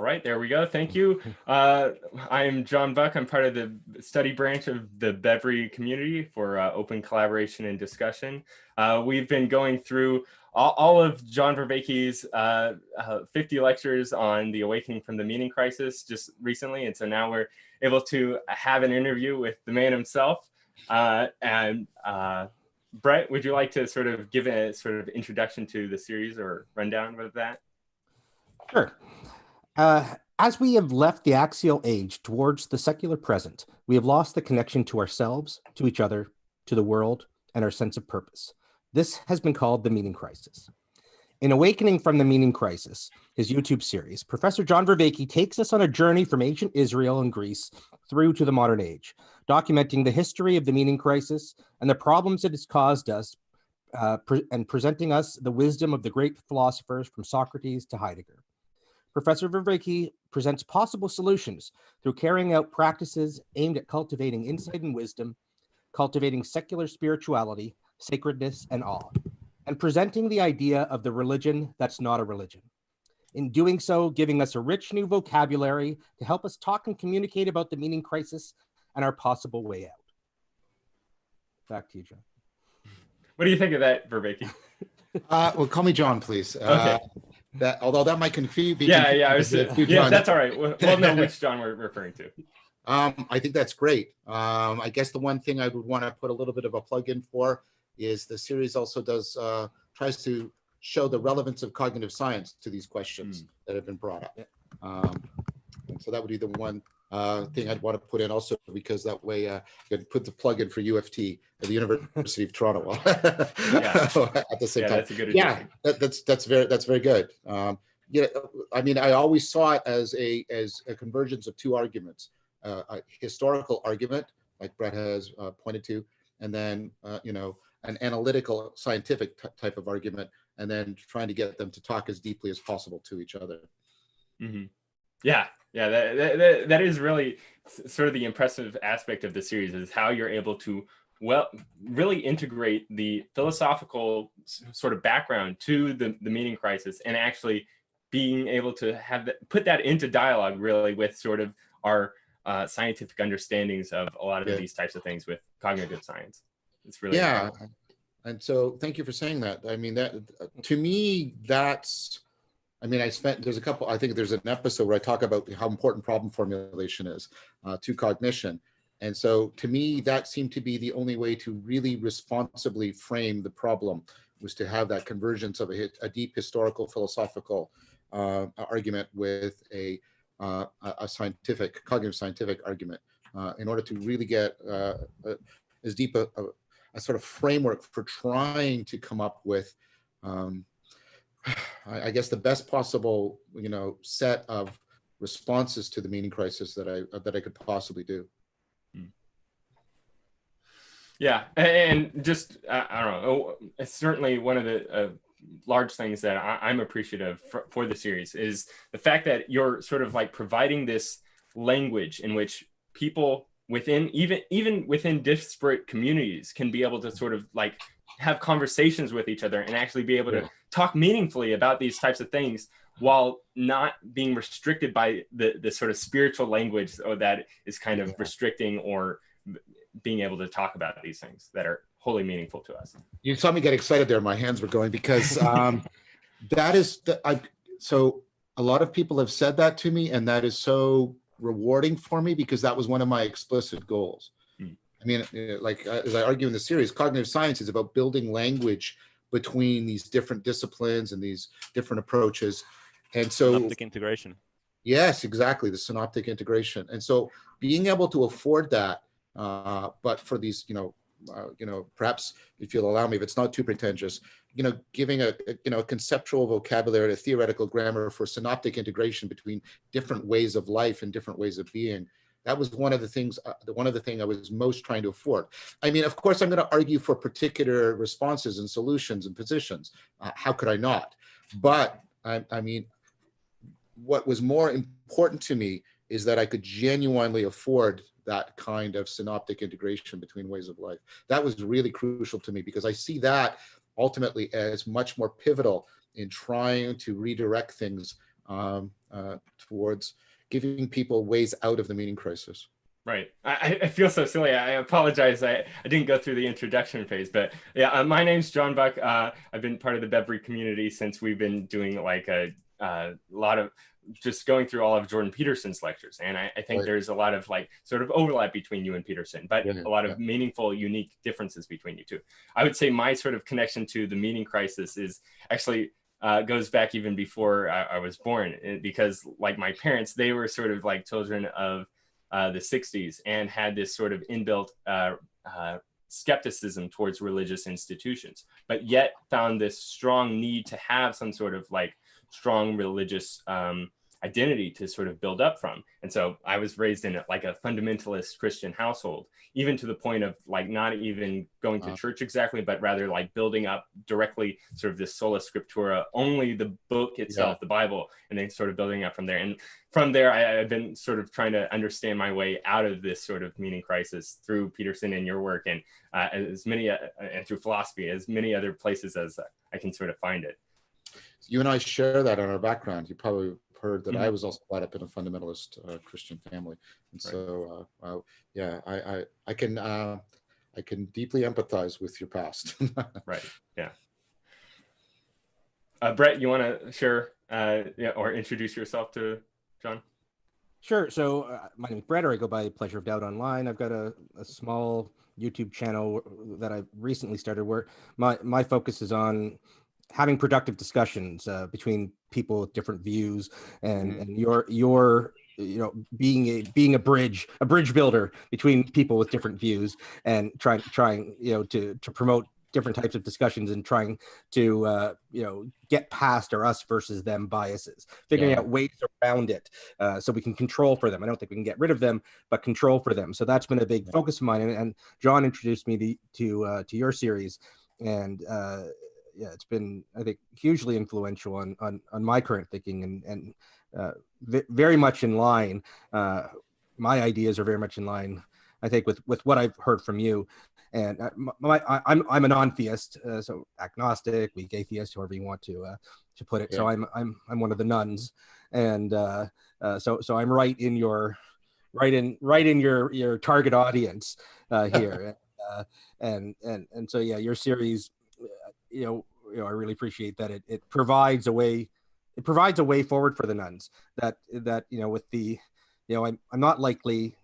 right, there we go. Thank you. I'm John Buck. I'm part of the study branch of the Bevry community for open collaboration and discussion. We've been going through all of John Vervaeke's 50 lectures on the awakening from the meaning crisis just recently. And so now we're able to have an interview with the man himself. Brett, would you like to sort of give a sort of introduction to the series or rundown with that? Sure. As we have left the axial age towards the secular present, we have lost the connection to ourselves, to each other, to the world, and our sense of purpose. This has been called the meaning crisis. In Awakening from the Meaning Crisis, his YouTube series, Professor John Vervaeke takes us on a journey from ancient Israel and Greece through to the modern age, documenting the history of the meaning crisis and the problems it has caused us, and presenting us the wisdom of the great philosophers from Socrates to Heidegger. Professor Vervaeke presents possible solutions through carrying out practices aimed at cultivating insight and wisdom, cultivating secular spirituality, sacredness, and awe, and presenting the idea of the religion that's not a religion. In doing so, giving us a rich new vocabulary to help us talk and communicate about the meaning crisis and our possible way out. Back to you, John. What do you think of that, Vervaeke? Well, call me John, please. Okay. Although that might confuse. That's all right. We'll know which John we're referring to. I think that's great. I guess the one thing I would want to put a little bit of a plug in for is the series also tries to show the relevance of cognitive science to these questions that have been brought up. And so that would be the one thing I'd want to put in also, because that way I could put the plug in for UFT at the University of Toronto at the same time. That's a good addition. That's very good. I mean, I always saw it as a convergence of two arguments: a historical argument, like Brett has pointed to, and then an analytical, scientific type of argument, and then trying to get them to talk as deeply as possible to each other. Mm-hmm. Yeah, that is really sort of the impressive aspect of the series, is how you're able to really integrate the philosophical sort of background to the meaning crisis, and actually being able to put that into dialogue really with sort of our scientific understandings of a lot of these types of things with cognitive science. It's really incredible. And so thank you for saying that. I mean, that to me, I think there's an episode where I talk about how important problem formulation is to cognition. And so to me, that seemed to be the only way to really responsibly frame the problem, was to have that convergence of a deep historical philosophical argument with a cognitive scientific argument in order to really get as deep a sort of framework for trying to come up with I guess the best possible, set of responses to the meaning crisis that I could possibly do. Yeah, and just I don't know. It's certainly one of the large things that I'm appreciative for the series is the fact that you're sort of like providing this language in which people within even within disparate communities can be able to sort of like have conversations with each other and actually be able to talk meaningfully about these types of things while not being restricted by the sort of spiritual language that is kind of restricting or being able to talk about these things that are wholly meaningful to us. You saw me get excited there. My hands were going because so a lot of people have said that to me, and that is so rewarding for me, because that was one of my explicit goals. I mean, like as I argue in the series, cognitive science is about building language between these different disciplines and these different approaches. And so synoptic integration. Yes, exactly. The synoptic integration. And so being able to afford that, but for these, perhaps if you'll allow me, if it's not too pretentious, giving a conceptual vocabulary, a theoretical grammar for synoptic integration between different ways of life and different ways of being. That was one of the things I was most trying to afford. I mean, of course, I'm going to argue for particular responses and solutions and positions. How could I not? But I mean, what was more important to me is that I could genuinely afford that kind of synoptic integration between ways of life. That was really crucial to me, because I see that ultimately as much more pivotal in trying to redirect things towards giving people ways out of the meaning crisis. Right. I feel so silly. I apologize. I didn't go through the introduction phase, but yeah, my name's John Buck. I've been part of the Bevry community since we've been doing like a lot of just going through all of Jordan Peterson's lectures. And I think there's a lot of like sort of overlap between you and Peterson, but a lot of meaningful, unique differences between you two. I would say my sort of connection to the meaning crisis is actually goes back even before I was born, because like my parents, they were sort of like children of the 60s and had this sort of inbuilt skepticism towards religious institutions, but yet found this strong need to have some sort of like strong religious identity to sort of build up from. And so I was raised in like a fundamentalist Christian household, even to the point of like not even going to church exactly, but rather like building up directly sort of this sola scriptura, only the book itself, the Bible, and then sort of building up from there. And from there, I've been sort of trying to understand my way out of this sort of meaning crisis through Peterson and your work, and as many and through philosophy, as many other places as I can sort of find it. You and I share that in our background. You probably heard that I was also brought up in a fundamentalist Christian family, and so yeah, I can deeply empathize with your past. Right. Yeah. Brett, you want to share or introduce yourself to John? Sure. So my name is Brett, or I go by Pleasure of Doubt online. I've got a small YouTube channel that I recently started where my focus is on having productive discussions between people with different views, and your being a bridge builder between people with different views, and trying to promote different types of discussions, and trying to get past our us versus them biases, figuring out ways around it so we can control for them. I don't think we can get rid of them, but control for them. So that's been a big focus of mine, and John introduced me to your series, and it's been, I think, hugely influential on my current thinking, and very much in line. My ideas are very much in line, I think, with what I've heard from you. And I'm a non-theist, so agnostic, weak atheist, however you want to put it. So I'm one of the nuns, and so I'm right in your target audience here, and so your series, I really appreciate that it provides a way forward for the nuns, that with the I'm not likely,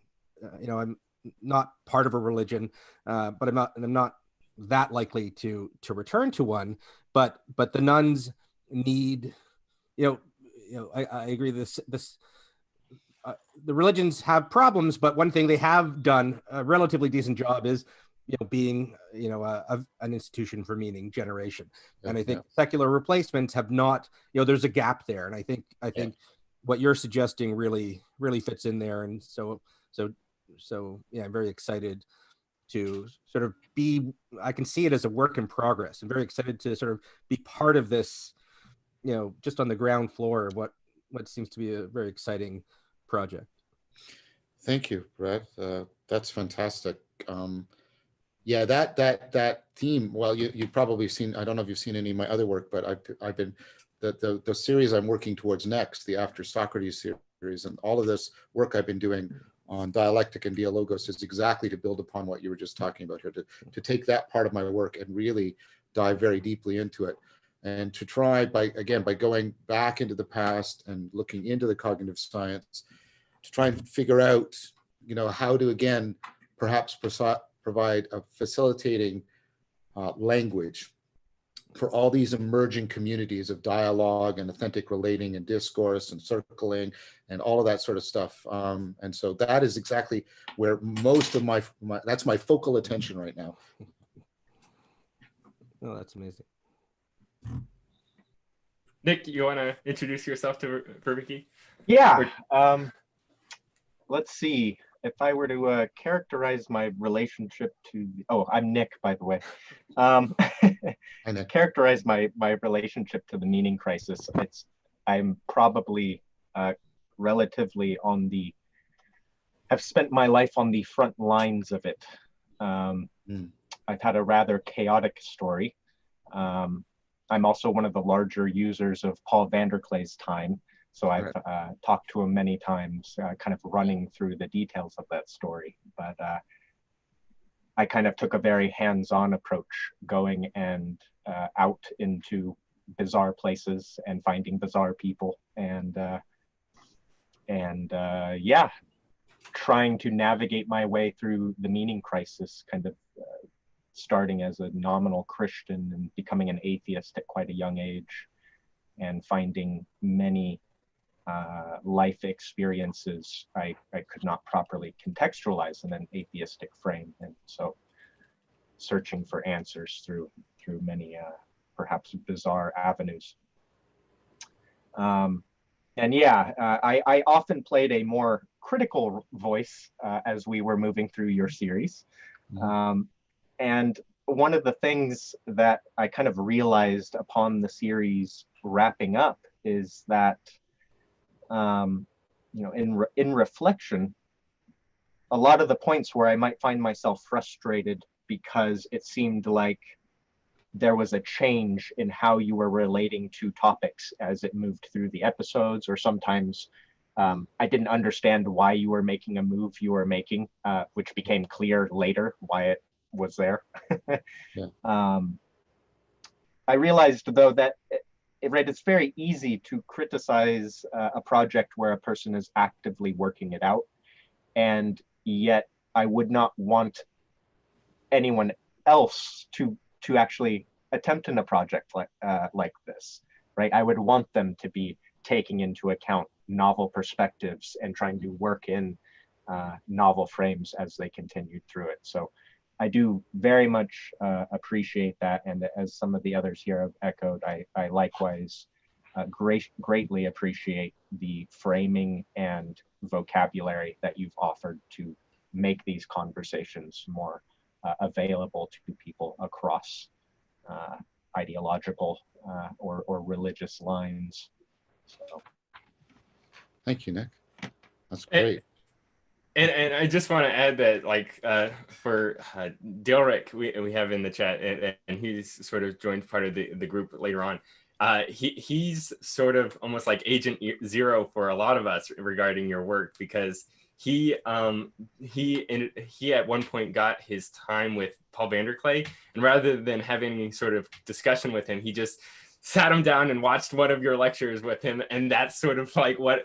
I'm not part of a religion, but I'm not that likely to return to one, but the nuns need, I agree, this the religions have problems, but one thing they have done a relatively decent job is being an institution for meaning generation. And I think secular replacements have not, there's a gap there, and I think what you're suggesting really fits in there. And so I'm very excited to sort of I can see it as a work in progress. I'm very excited to sort of be part of this, just on the ground floor of what seems to be a very exciting project. Thank you, Brett. That's fantastic. That theme. Well, you've probably seen. I don't know if you've seen any of my other work, but I've been the series I'm working towards next, the After Socrates series, and all of this work I've been doing on dialectic and dialogos is exactly to build upon what you were just talking about here, to take that part of my work and really dive very deeply into it, and to try by going back into the past and looking into the cognitive science to try and figure out, how to again perhaps provide a facilitating language for all these emerging communities of dialogue and authentic relating and discourse and circling and all of that sort of stuff. And so that is exactly where most of my that's my focal attention right now. Oh, that's amazing. Nick, you want to introduce yourself to Vervaeke? Yeah. Let's see. If I were to characterize my relationship to, I'm Nick, by the way. Characterize my relationship to the meaning crisis. I'm probably relatively have spent my life on the front lines of it. I've had a rather chaotic story. I'm also one of the larger users of Paul Vanderklay's time. So I've talked to him many times, kind of running through the details of that story. But I kind of took a very hands-on approach, going and out into bizarre places and finding bizarre people, and yeah, trying to navigate my way through the meaning crisis, kind of starting as a nominal Christian and becoming an atheist at quite a young age, and finding many life experiences I could not properly contextualize in an atheistic frame, and so searching for answers through many perhaps bizarre avenues. And yeah, I often played a more critical voice as we were moving through your series. And one of the things that I kind of realized upon the series wrapping up is that, you know, in reflection, a lot of the points where I might find myself frustrated because it seemed like there was a change in how you were relating to topics as it moved through the episodes, or sometimes I didn't understand why you were making a move you were making, which became clear later why it was there. Yeah. I realized, though, that it's very easy to criticize a project where a person is actively working it out, and yet I would not want anyone else to actually attempt in a project like this, right? I would want them to be taking into account novel perspectives and trying to work in novel frames as they continued through it. So I do very much appreciate that, and as some of the others here have echoed, I likewise greatly appreciate the framing and vocabulary that you've offered to make these conversations more available to people across ideological or religious lines. So. Thank you, Nick. That's great. And I just want to add that, like, for Delric, we have in the chat, and he's sort of joined part of the group later on. He's sort of almost like Agent Zero for a lot of us regarding your work, because he at one point got his time with Paul Vanderklay, and rather than having any sort of discussion with him, he just sat him down and watched one of your lectures with him, and that's sort of like what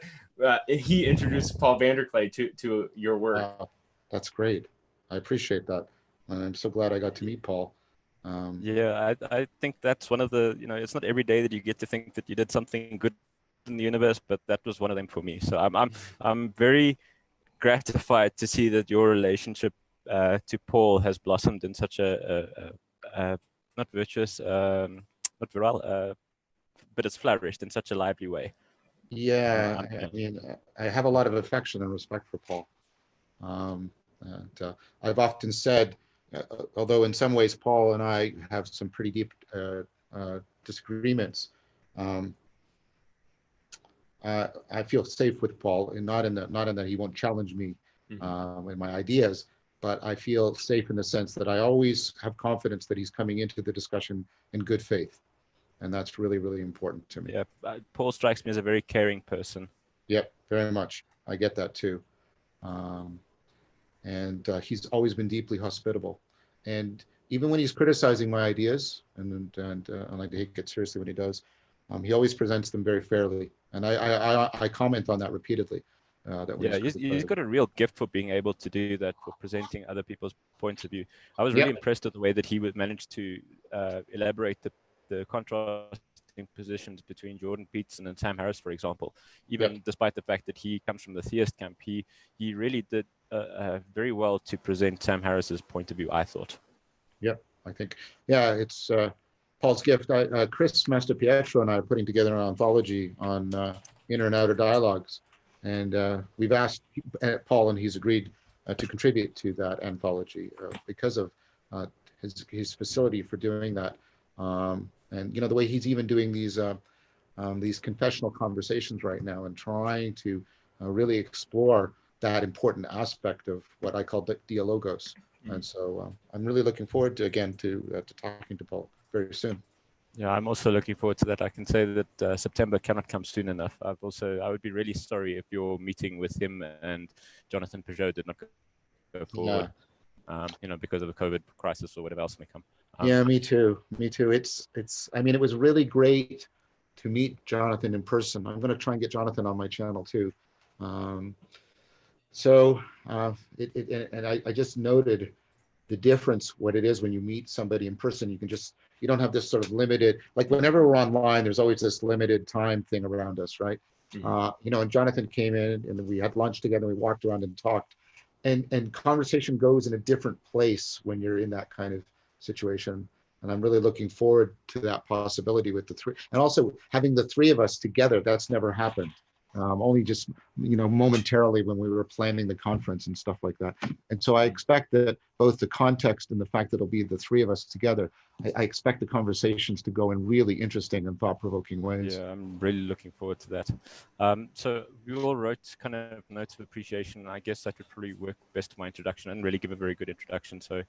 he introduced Paul Vanderklay to your work. That's great. I appreciate that, and I'm so glad I got to meet Paul. Yeah, I think that's one of the, you know, it's not every day that you get to think that you did something good in the universe, but that was one of them for me. So I'm very gratified to see that your relationship to Paul has blossomed in such a not virtuous, not virile, but it's flourished in such a lively way. Yeah, I mean, I have a lot of affection and respect for Paul. And I've often said, although in some ways Paul and I have some pretty deep disagreements, I feel safe with Paul, and not in that he won't challenge me in my ideas, but I feel safe in the sense that I always have confidence that he's coming into the discussion in good faith, and that's really, really important to me. Yeah, Paul strikes me as a very caring person. Yep, very much. I get that too. And he's always been deeply hospitable. And even when he's criticizing my ideas, and I like to take it seriously when he does, he always presents them very fairly. And I comment on that repeatedly. He's got a real gift for being able to do that, for presenting other people's points of view. I was really impressed with the way that he would manage to elaborate the contrasting positions between Jordan Peterson and Sam Harris, for example. Even despite the fact that he comes from the theist camp, he really did very well to present Sam Harris's point of view, I thought. Yeah, I think, it's Paul's gift. Chris Masterpietro and I are putting together an anthology on inner and outer dialogues. And we've asked Paul, and he's agreed to contribute to that anthology because of his facility for doing that. And the way he's even doing these confessional conversations right now, and trying to really explore that important aspect of what I call dialogos. And so I'm really looking forward to talking to Paul very soon. Yeah, I'm also looking forward to that. I can say that September cannot come soon enough. I would be really sorry if your meeting with him and Jonathan Peugeot did not go Yeah. forward, because of the COVID crisis or whatever else may come. Yeah, me too. Me too. I mean, it was really great to meet Jonathan in person. I'm going to try and get Jonathan on my channel too. Um, so and I just noted the difference, what it is when you meet somebody in person. You don't have this sort of limited, like whenever we're online, there's always this limited time thing around us, right? And Jonathan came in and we had lunch together, we walked around and talked, and conversation goes in a different place when you're in that kind of situation. And I'm really looking forward to that possibility with the three, and also having the three of us together. That's never happened. Only just, momentarily when we were planning the conference and stuff like that. And so I expect that both the context and the fact that it'll be the three of us together, I expect the conversations to go in really interesting and thought-provoking ways. Yeah, I'm really looking forward to that. So we all wrote kind of notes of appreciation. I guess that would probably work best to my introduction and really give a very good introduction. So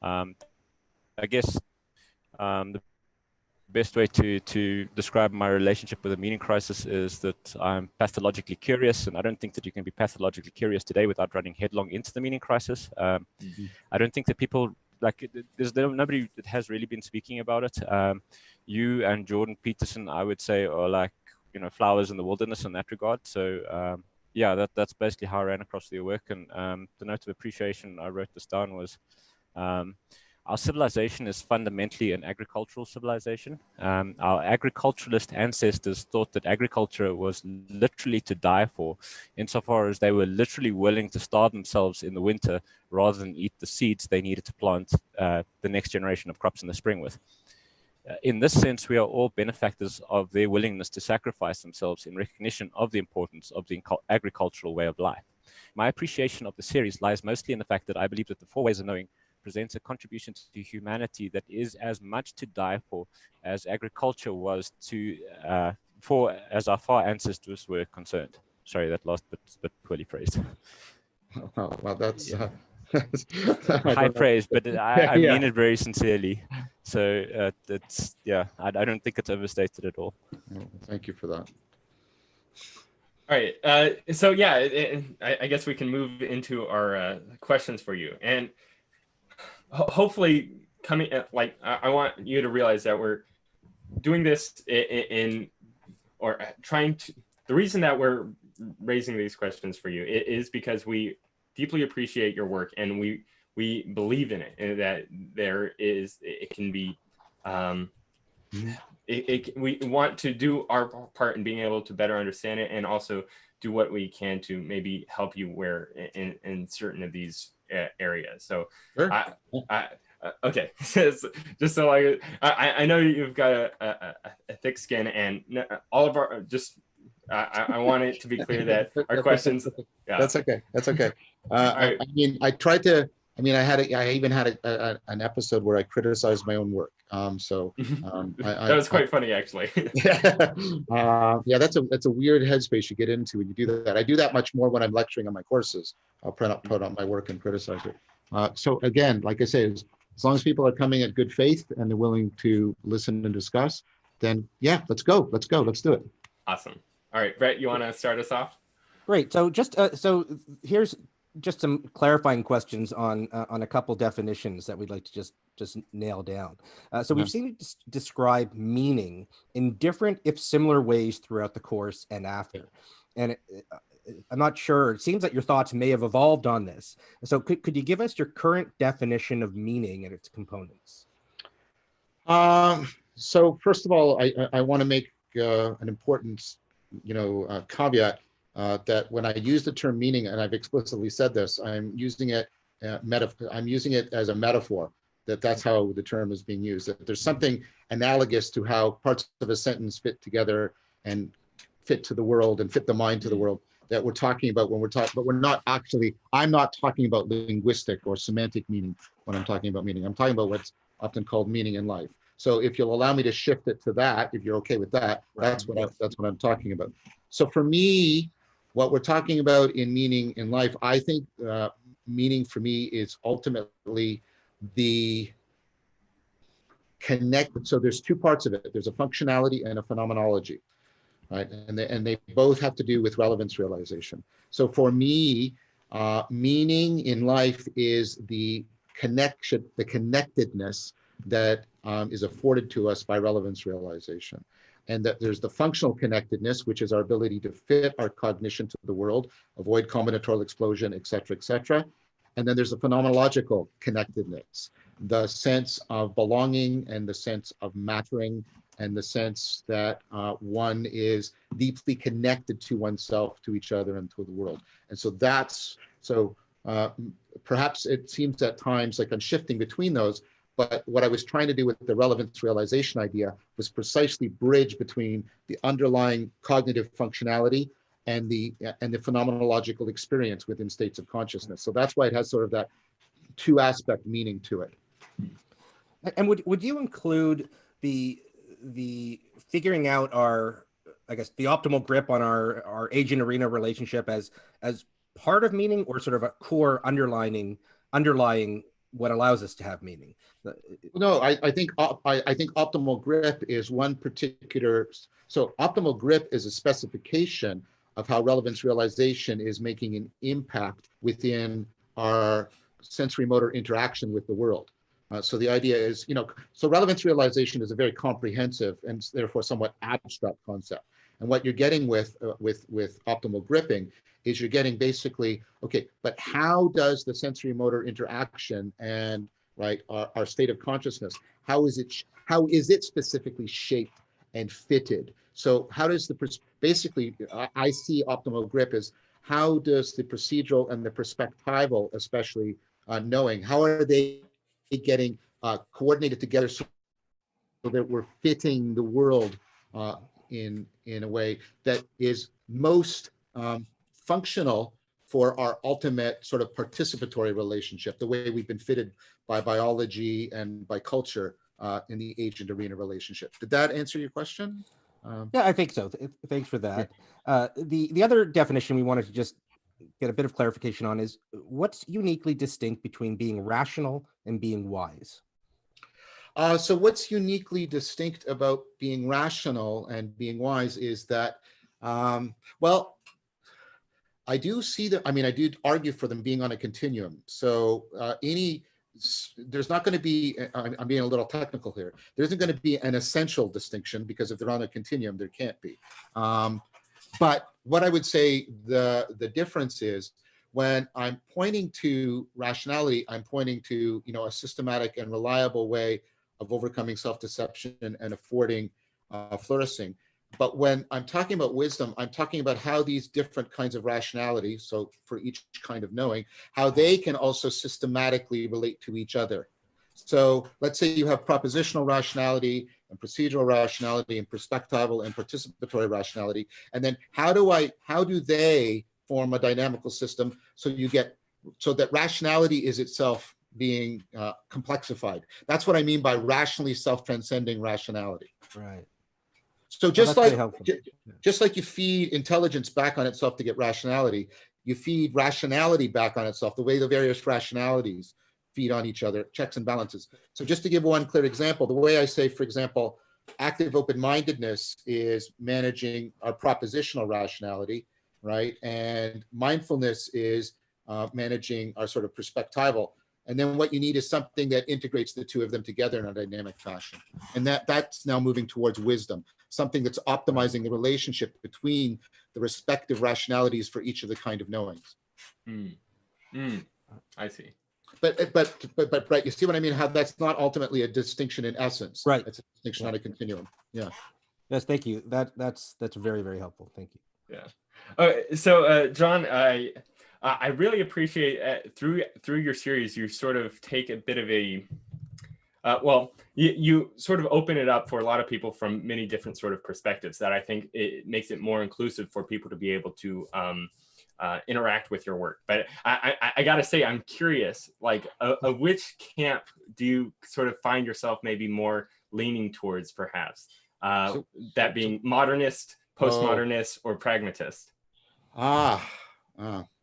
I guess the best way to describe my relationship with a meaning crisis is that I'm pathologically curious, and I don't think that you can be pathologically curious today without running headlong into the meaning crisis. I don't think that people, there's nobody that has really been speaking about it. You and Jordan Peterson, I would say, are like, flowers in the wilderness in that regard. So yeah, that's basically how I ran across your work. And the note of appreciation, I wrote this down, was our civilization is fundamentally an agricultural civilization. Our agriculturalist ancestors thought that agriculture was literally to die for, insofar as they were literally willing to starve themselves in the winter rather than eat the seeds they needed to plant the next generation of crops in the spring with. In this sense, we are all benefactors of their willingness to sacrifice themselves in recognition of the importance of the agricultural way of life. My appreciation of the series lies mostly in the fact that I believe that the Four Ways of Knowing presents a contribution to humanity that is as much to die for as agriculture was as our far ancestors were concerned. Sorry, that last bit's a bit poorly phrased. Well, that's high praise, but I Yeah. mean it very sincerely. So I don't think it's overstated at all. Thank you for that. All right. So yeah, I guess we can move into our questions for you, and hopefully I want you to realize that we're doing this trying to. The reason that we're raising these questions for you is because we deeply appreciate your work, and we believe in it, and that it can be. We want to do our part in being able to better understand it, and also do what we can to maybe help you in certain of these areas. So, sure. Okay, just so I know you've got a thick skin, and all of our I want it to be clear that our questions. Yeah. That's okay. That's okay. Right. I mean, I even had an episode where I criticized my own work. That was quite funny, actually. Yeah, that's a weird headspace you get into when you do that. I do that much more when I'm lecturing on my courses. I'll put out my work and criticize it. So again, like I say, as long as people are coming at good faith and they're willing to listen and discuss, then yeah, let's go. Let's do it. Awesome. All right, Brett, you want to start us off? Great. So here's just some clarifying questions on a couple definitions that we'd like to just nail down. We've seen it describe meaning in different, if similar, ways throughout the course and after. And I'm not sure. It seems that your thoughts may have evolved on this. So could you give us your current definition of meaning and its components? So first of all, I want to make an important, caveat that when I use the term meaning, and I've explicitly said this, I'm using it as a metaphor. That's how the term is being used. That there's something analogous to how parts of a sentence fit together and fit to the world and fit the mind to the world that we're talking about when we're talking, but I'm not talking about linguistic or semantic meaning when I'm talking about meaning. I'm talking about what's often called meaning in life. So if you'll allow me to shift it to that, if you're okay with that, that's what I'm talking about. So for me, what we're talking about in meaning in life, I think meaning for me is ultimately the connect. So there's two parts of it. There's a functionality and a phenomenology, right? And they both have to do with relevance realization. So for me, meaning in life is the connection, the connectedness that is afforded to us by relevance realization. And that there's the functional connectedness, which is our ability to fit our cognition to the world, avoid combinatorial explosion, et cetera, et cetera. And then there's the phenomenological connectedness, the sense of belonging and the sense of mattering and the sense that one is deeply connected to oneself, to each other, and to the world. And so perhaps it seems at times like I'm shifting between those, but what I was trying to do with the relevance realization idea was precisely bridge between the underlying cognitive functionality and the phenomenological experience within states of consciousness. So that's why it has sort of that two aspect meaning to it. And would you include the figuring out our, I guess, the optimal grip on our agent arena relationship as part of meaning, or sort of a core underlying what allows us to have meaning? No, I think optimal grip is one particular. So optimal grip is a specification of how relevance realization is making an impact within our sensory motor interaction with the world. So the idea is, so relevance realization is a very comprehensive and therefore somewhat abstract concept. And what you're getting with optimal gripping is you're getting basically, okay, but how does the sensory motor interaction and our state of consciousness, how is it specifically shaped and fitted? So how does basically, I see optimal grip as how does the procedural and the perspectival, especially knowing, how are they getting coordinated together so that we're fitting the world in a way that is most functional for our ultimate sort of participatory relationship, the way we've been fitted by biology and by culture in the agent arena relationship. Did that answer your question? Yeah, I think so. Thanks for that. The other definition we wanted to just get a bit of clarification on is what's uniquely distinct between being rational and being wise? So what's uniquely distinct about being rational and being wise is that, well, I do see that, I do argue for them being on a continuum. So there's not going to be, I'm being a little technical here, there isn't going to be an essential distinction, because if they're on a continuum, there can't be. But what I would say the difference is, when I'm pointing to rationality, I'm pointing to a systematic and reliable way of overcoming self-deception and affording flourishing. But when I'm talking about wisdom, I'm talking about how these different kinds of rationality, so for each kind of knowing, how they can also systematically relate to each other. So let's say you have propositional rationality and procedural rationality and perspectival and participatory rationality. And then how do they form a dynamical system so that rationality is itself being complexified? That's what I mean by rationally self-transcending rationality. Right. So just like you feed intelligence back on itself to get rationality, you feed rationality back on itself, the way the various rationalities feed on each other, checks and balances. So just to give one clear example, the way I say, for example, active open-mindedness is managing our propositional rationality, right? And mindfulness is managing our sort of perspectival. And then what you need is something that integrates the two of them together in a dynamic fashion. And that's now moving towards wisdom, something that's optimizing the relationship between the respective rationalities for each of the kind of knowings. I see. But right, you see what I mean? How that's not ultimately a distinction in essence. Right. It's a distinction on a continuum. Yeah. Yes, thank you. That's very, very helpful. Thank you. Yeah. So John, I really appreciate through your series, you sort of take a bit of a you sort of open it up for a lot of people from many different sort of perspectives that I think it makes it more inclusive for people to be able to interact with your work. But I got to say, I'm curious, like, which camp do you sort of find yourself maybe more leaning towards, perhaps? That being modernist, postmodernist, or pragmatist?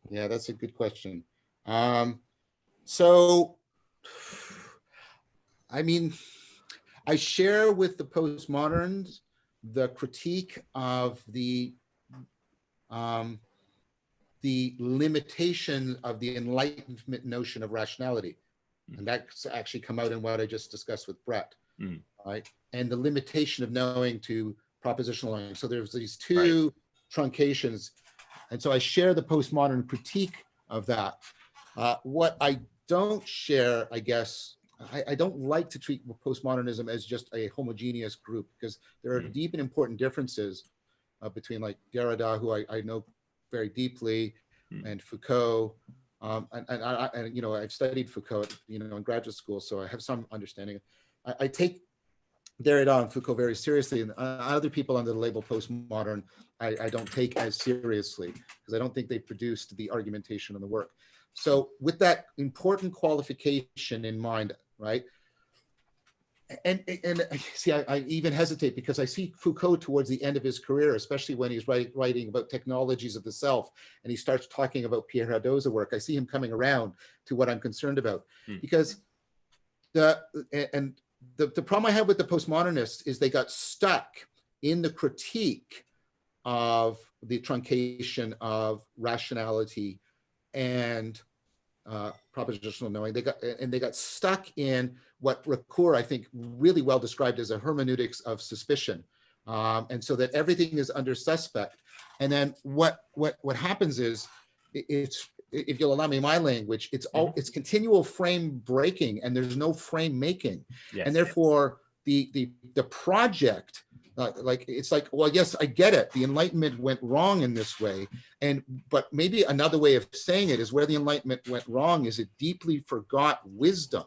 Yeah, that's a good question. So, I mean, I share with the postmoderns the critique of the limitation of the Enlightenment notion of rationality. And that's actually come out in what I just discussed with Brett, right? And the limitation of knowing to propositional knowing. So there's these two truncations. And so I share the postmodern critique of that. What I don't share, I guess, I don't like to treat postmodernism as just a homogeneous group, because there are deep and important differences between like Derrida, who I know very deeply, and Foucault. And you know, I've studied Foucault, you know, in graduate school, so I have some understanding. I take Derrida and Foucault very seriously, and other people under the label postmodern, I don't take as seriously, because I don't think they've produced the argumentation and the work. So with that important qualification in mind, right? And see, I even hesitate, because I see Foucault towards the end of his career, especially when he's writing about technologies of the self, and he starts talking about Pierre Hadot's work. I see him coming around to what I'm concerned about, because the problem I have with the postmodernists is they got stuck in the critique of the truncation of rationality and propositional knowing. They got stuck in what Ricoeur, I think, really well described as a hermeneutics of suspicion, and so that everything is under suspect. And then what happens is, it's, if you'll allow me my language, it's continual frame breaking, and there's no frame making, and therefore the project. Like, it's like, well, yes, I get it. The Enlightenment went wrong in this way. But maybe another way of saying it is, where the Enlightenment went wrong is it deeply forgot wisdom.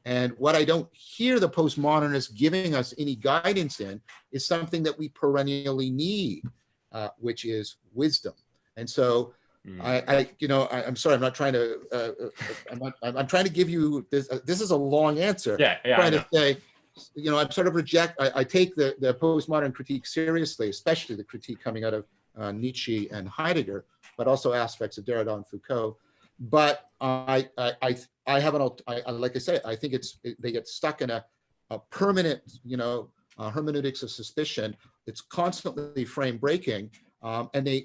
And what I don't hear the postmodernists giving us any guidance in is something that we perennially need, which is wisdom. And so I'm sorry, I'm not trying to, I'm trying to give you this. This is a long answer. I'm trying to say, you know, I'm sort of I take the postmodern critique seriously, especially the critique coming out of Nietzsche and Heidegger, but also aspects of Derrida and Foucault. But I haven't, like I say, I think they get stuck in a permanent, you know, hermeneutics of suspicion. It's constantly frame breaking. And that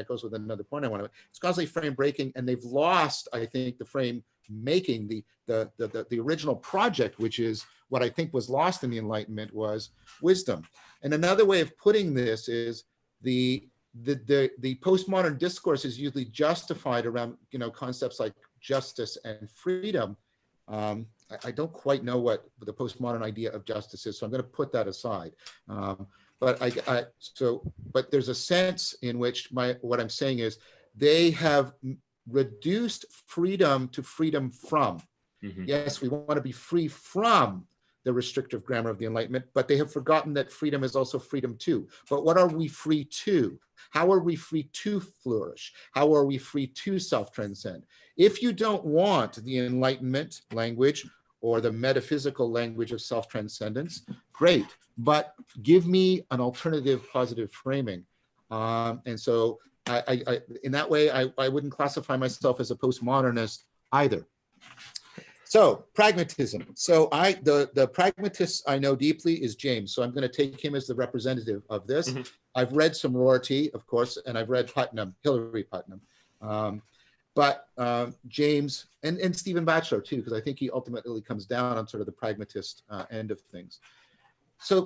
goes with another point I want to. It's constantly frame breaking, and they've lost, I think, the frame making. The original project, which is what I think was lost in the Enlightenment, was wisdom. And another way of putting this is the postmodern discourse is usually justified around, you know, concepts like justice and freedom. I don't quite know what the postmodern idea of justice is, so I'm going to put that aside. But but there's a sense in which what I'm saying is, they have reduced freedom to freedom from. Yes, we want to be free from the restrictive grammar of the Enlightenment, but they have forgotten that freedom is also freedom too. But what are we free to? How are we free to flourish? How are we free to self-transcend? If you don't want the Enlightenment language or the metaphysical language of self-transcendence, great, but give me an alternative positive framing. And so I in that way, I wouldn't classify myself as a postmodernist either. So pragmatism. So the pragmatist I know deeply is James. So I'm going to take him as the representative of this. I've read some Rorty, of course, and I've read Hilary Putnam. But James and Stephen Batchelor too, because I think he ultimately comes down on sort of the pragmatist end of things. So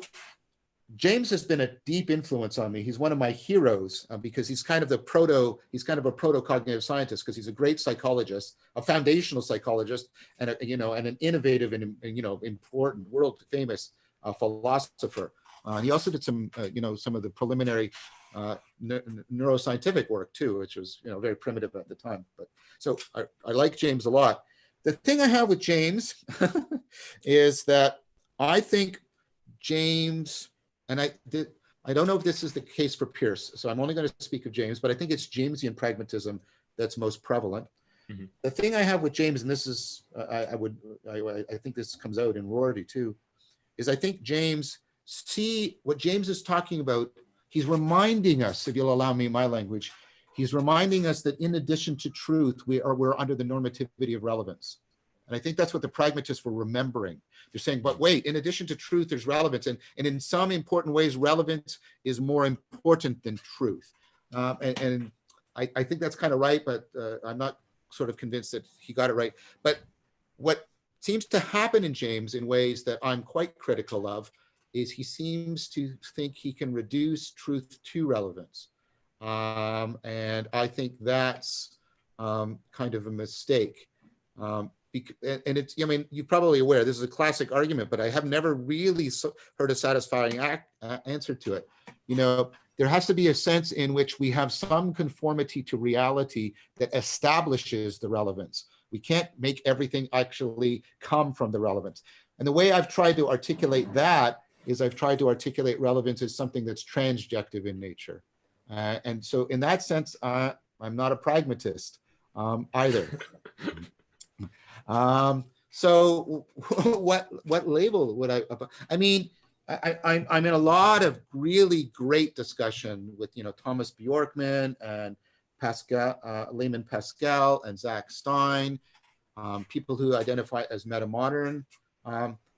James has been a deep influence on me. He's one of my heroes because he's kind of a proto-cognitive scientist, because he's a great psychologist, a foundational psychologist, and an innovative and important, world famous philosopher. He also did some some of the preliminary neuroscientific work too, which was very primitive at the time. But so I like James a lot. The thing I have with James is that I think James, and I don't know if this is the case for Peirce, so I'm only going to speak of James, but I think it's Jamesian pragmatism that's most prevalent. The thing I have with James, and this is I think this comes out in Rorty too, is I think James, see what James is talking about. He's reminding us, if you'll allow me my language, he's reminding us that in addition to truth, we're under the normativity of relevance. And I think that's what the pragmatists were remembering. They're saying, but wait, in addition to truth, there's relevance. And in some important ways, relevance is more important than truth. And I think that's kind of right, but I'm not sort of convinced that he got it right. But what seems to happen in James in ways that I'm quite critical of is he seems to think he can reduce truth to relevance. And I think that's kind of a mistake. And it's, I mean, you're probably aware, this is a classic argument, but I have never really heard a satisfying answer to it. You know, there has to be a sense in which we have some conformity to reality that establishes the relevance. We can't make everything actually come from the relevance. And the way I've tried to articulate that is I've tried to articulate relevance as something that's transjective in nature. And so in that sense, I'm not a pragmatist either. So what label would I mean, I'm in a lot of really great discussion with, you know, Thomas Bjorkman and Pascal, Layman Pascal and Zach Stein, people who identify as metamodern.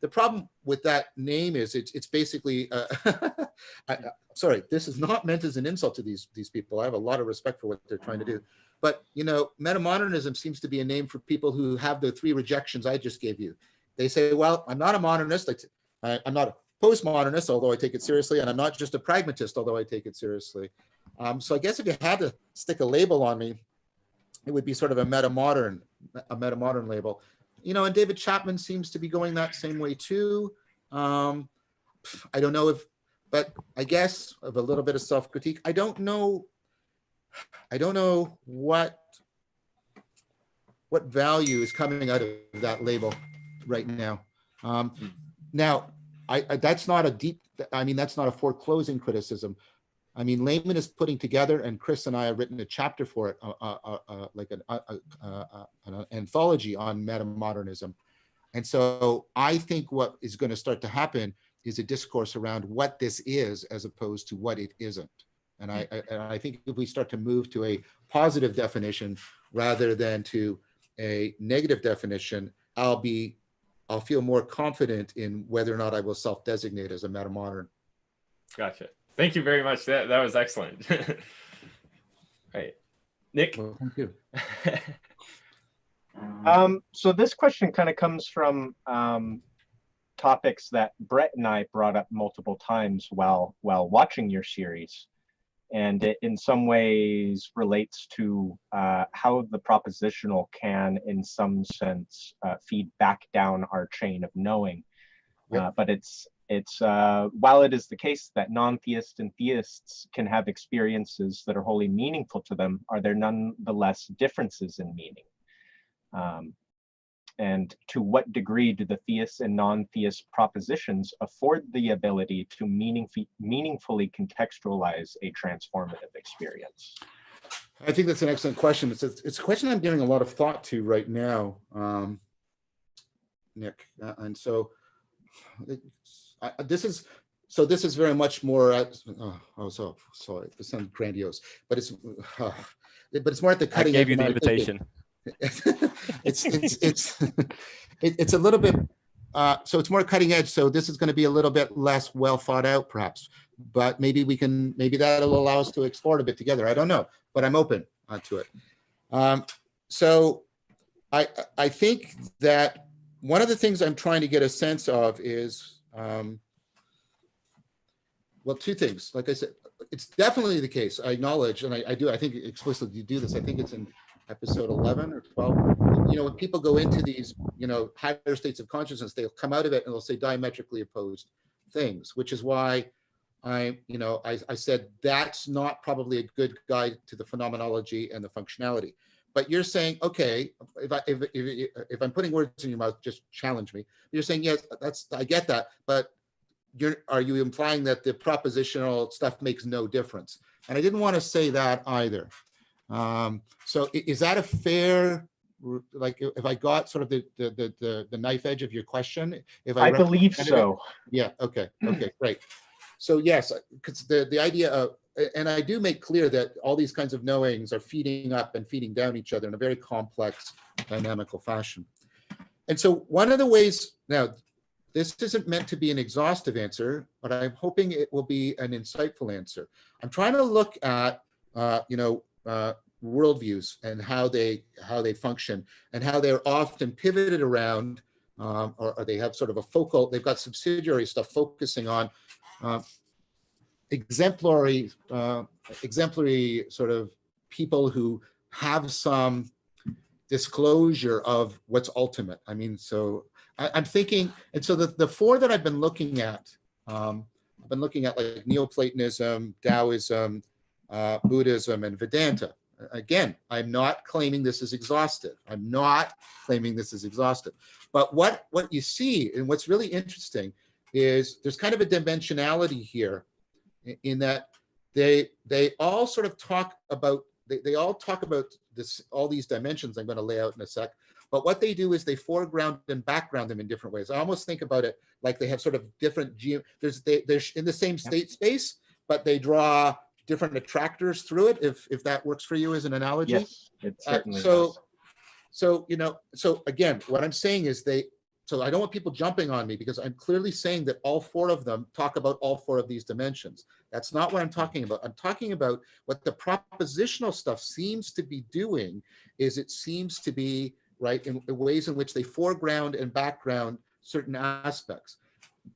The problem with that name is it's basically, sorry, this is not meant as an insult to these people. I have a lot of respect for what they're trying to do. But, you know, metamodernism seems to be a name for people who have the three rejections I just gave you. They say, well, I'm not a modernist. I'm not a postmodernist, although I take it seriously. And I'm not just a pragmatist, although I take it seriously. So I guess if you had to stick a label on me, it would be sort of a metamodern label. You know, and David Chapman seems to be going that same way too. I don't know if, but I guess of a little bit of self-critique. I don't know what value is coming out of that label right now. Now, that's not a deep, I mean, that's not a foreclosing criticism. I mean, Layman is putting together, and Chris and I have written a chapter for it, like an anthology on metamodernism. And so I think what is going to start to happen is a discourse around what this is as opposed to what it isn't. And I think if we start to move to a positive definition rather than to a negative definition, I'll feel more confident in whether or not I will self-designate as a metamodern. Gotcha. Thank you very much. That was excellent. Right. Nick? Well, thank you. So this question kind of comes from topics that Brett and I brought up multiple times while watching your series. And it in some ways relates to how the propositional can, in some sense, feed back down our chain of knowing. Yep. But it's while it is the case that non-theists and theists can have experiences that are wholly meaningful to them, are there nonetheless differences in meaning? And to what degree do the theist and non-theist propositions afford the ability to meaningfully contextualize a transformative experience? I think that's an excellent question. It's a question I'm giving a lot of thought to right now, Nick. And so this is very much more. So sorry, this sounds grandiose, but it's more at the cutting edge. I gave you the invitation. It's a little bit so it's more cutting edge, so this is going to be a little bit less well thought out perhaps, but maybe that'll allow us to explore it a bit together. I don't know, but I'm open to it. So I think that one of the things I'm trying to get a sense of is well, two things. Like I said, it's definitely the case, I acknowledge, and I think explicitly do this. I think it's in episode 11 or 12, you know, when people go into these, you know, higher states of consciousness, they'll come out of it and they'll say diametrically opposed things, which is why I said that's not probably a good guide to the phenomenology and the functionality. But you're saying, okay, if I'm putting words in your mouth, just challenge me. You're saying, yes, I get that, but are you implying that the propositional stuff makes no difference? And I didn't want to say that either. So is that a fair, like, if I got sort of the knife edge of your question? If I believe so. Yeah, okay, great. So yes, because the idea of, and I do make clear that all these kinds of knowings are feeding up and feeding down each other in a very complex, dynamical fashion. And so one of the ways, now, this isn't meant to be an exhaustive answer, but I'm hoping it will be an insightful answer. I'm trying to look at, worldviews and how they function, and how they're often pivoted around, or they have sort of a focal, they've got subsidiary stuff focusing on exemplary sort of people who have some disclosure of what's ultimate. I mean, so I'm thinking, and so the four that I've been looking at, I've been looking at like Neoplatonism, Taoism, Buddhism, and Vedanta. Again, I'm not claiming this is exhaustive. I'm not claiming this is exhaustive. But what you see, and what's really interesting, is there's kind of a dimensionality here, in that they all sort of talk about, they all talk about this, all these dimensions I'm going to lay out in a sec. But what they do is they foreground and background them in different ways. I almost think about it like they have sort of different, they're in the same state space, but they draw different attractors through it, if that works for you as an analogy. Yes, it certainly does. So, so again, what I'm saying is so I don't want people jumping on me, because I'm clearly saying that all four of them talk about all four of these dimensions. That's not what I'm talking about. I'm talking about what the propositional stuff seems to be doing, is it seems to be, right, in ways in which they foreground and background certain aspects.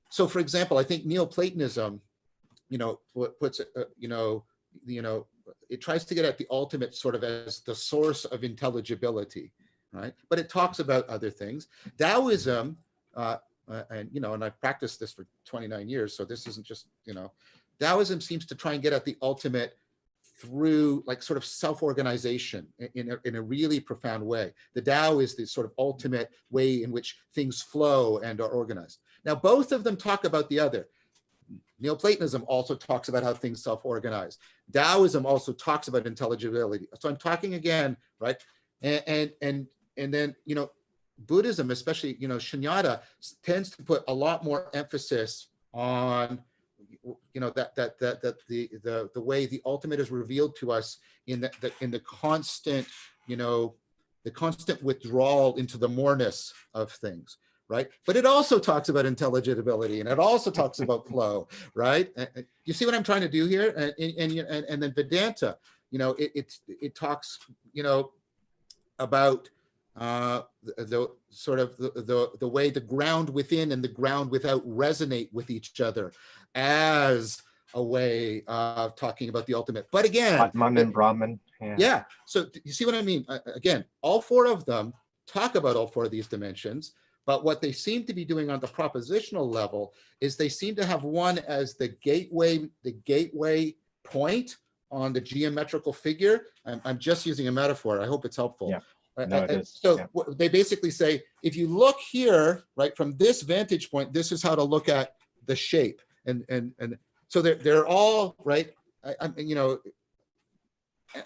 So for example, I think Neoplatonism, puts, it tries to get at the ultimate sort of as the source of intelligibility, right? But it talks about other things. Taoism, and I've practiced this for 29 years, so this isn't just, Taoism seems to try and get at the ultimate through like sort of self-organization in a really profound way. The Tao is the sort of ultimate way in which things flow and are organized. Now, both of them talk about the other. Neoplatonism also talks about how things self-organize. Taoism also talks about intelligibility. So I'm talking again, right? And then, Buddhism, especially, Shunyata, tends to put a lot more emphasis on, that the way the ultimate is revealed to us in the constant, the constant withdrawal into the moreness of things. Right, but it also talks about intelligibility, and it also talks about flow, right? You see what I'm trying to do here? And then Vedanta, it talks, about the sort of the way the ground within and the ground without resonate with each other as a way of talking about the ultimate. But again, Atman and Brahman. Yeah. So you see what I mean? Again, all four of them talk about all four of these dimensions. But what they seem to be doing on the propositional level is they seem to have one as the gateway point on the geometrical figure. I'm just using a metaphor. I hope it's helpful. Yeah. No, it is. So they basically say, if you look here, right, from this vantage point, this is how to look at the shape. And so they're all, right,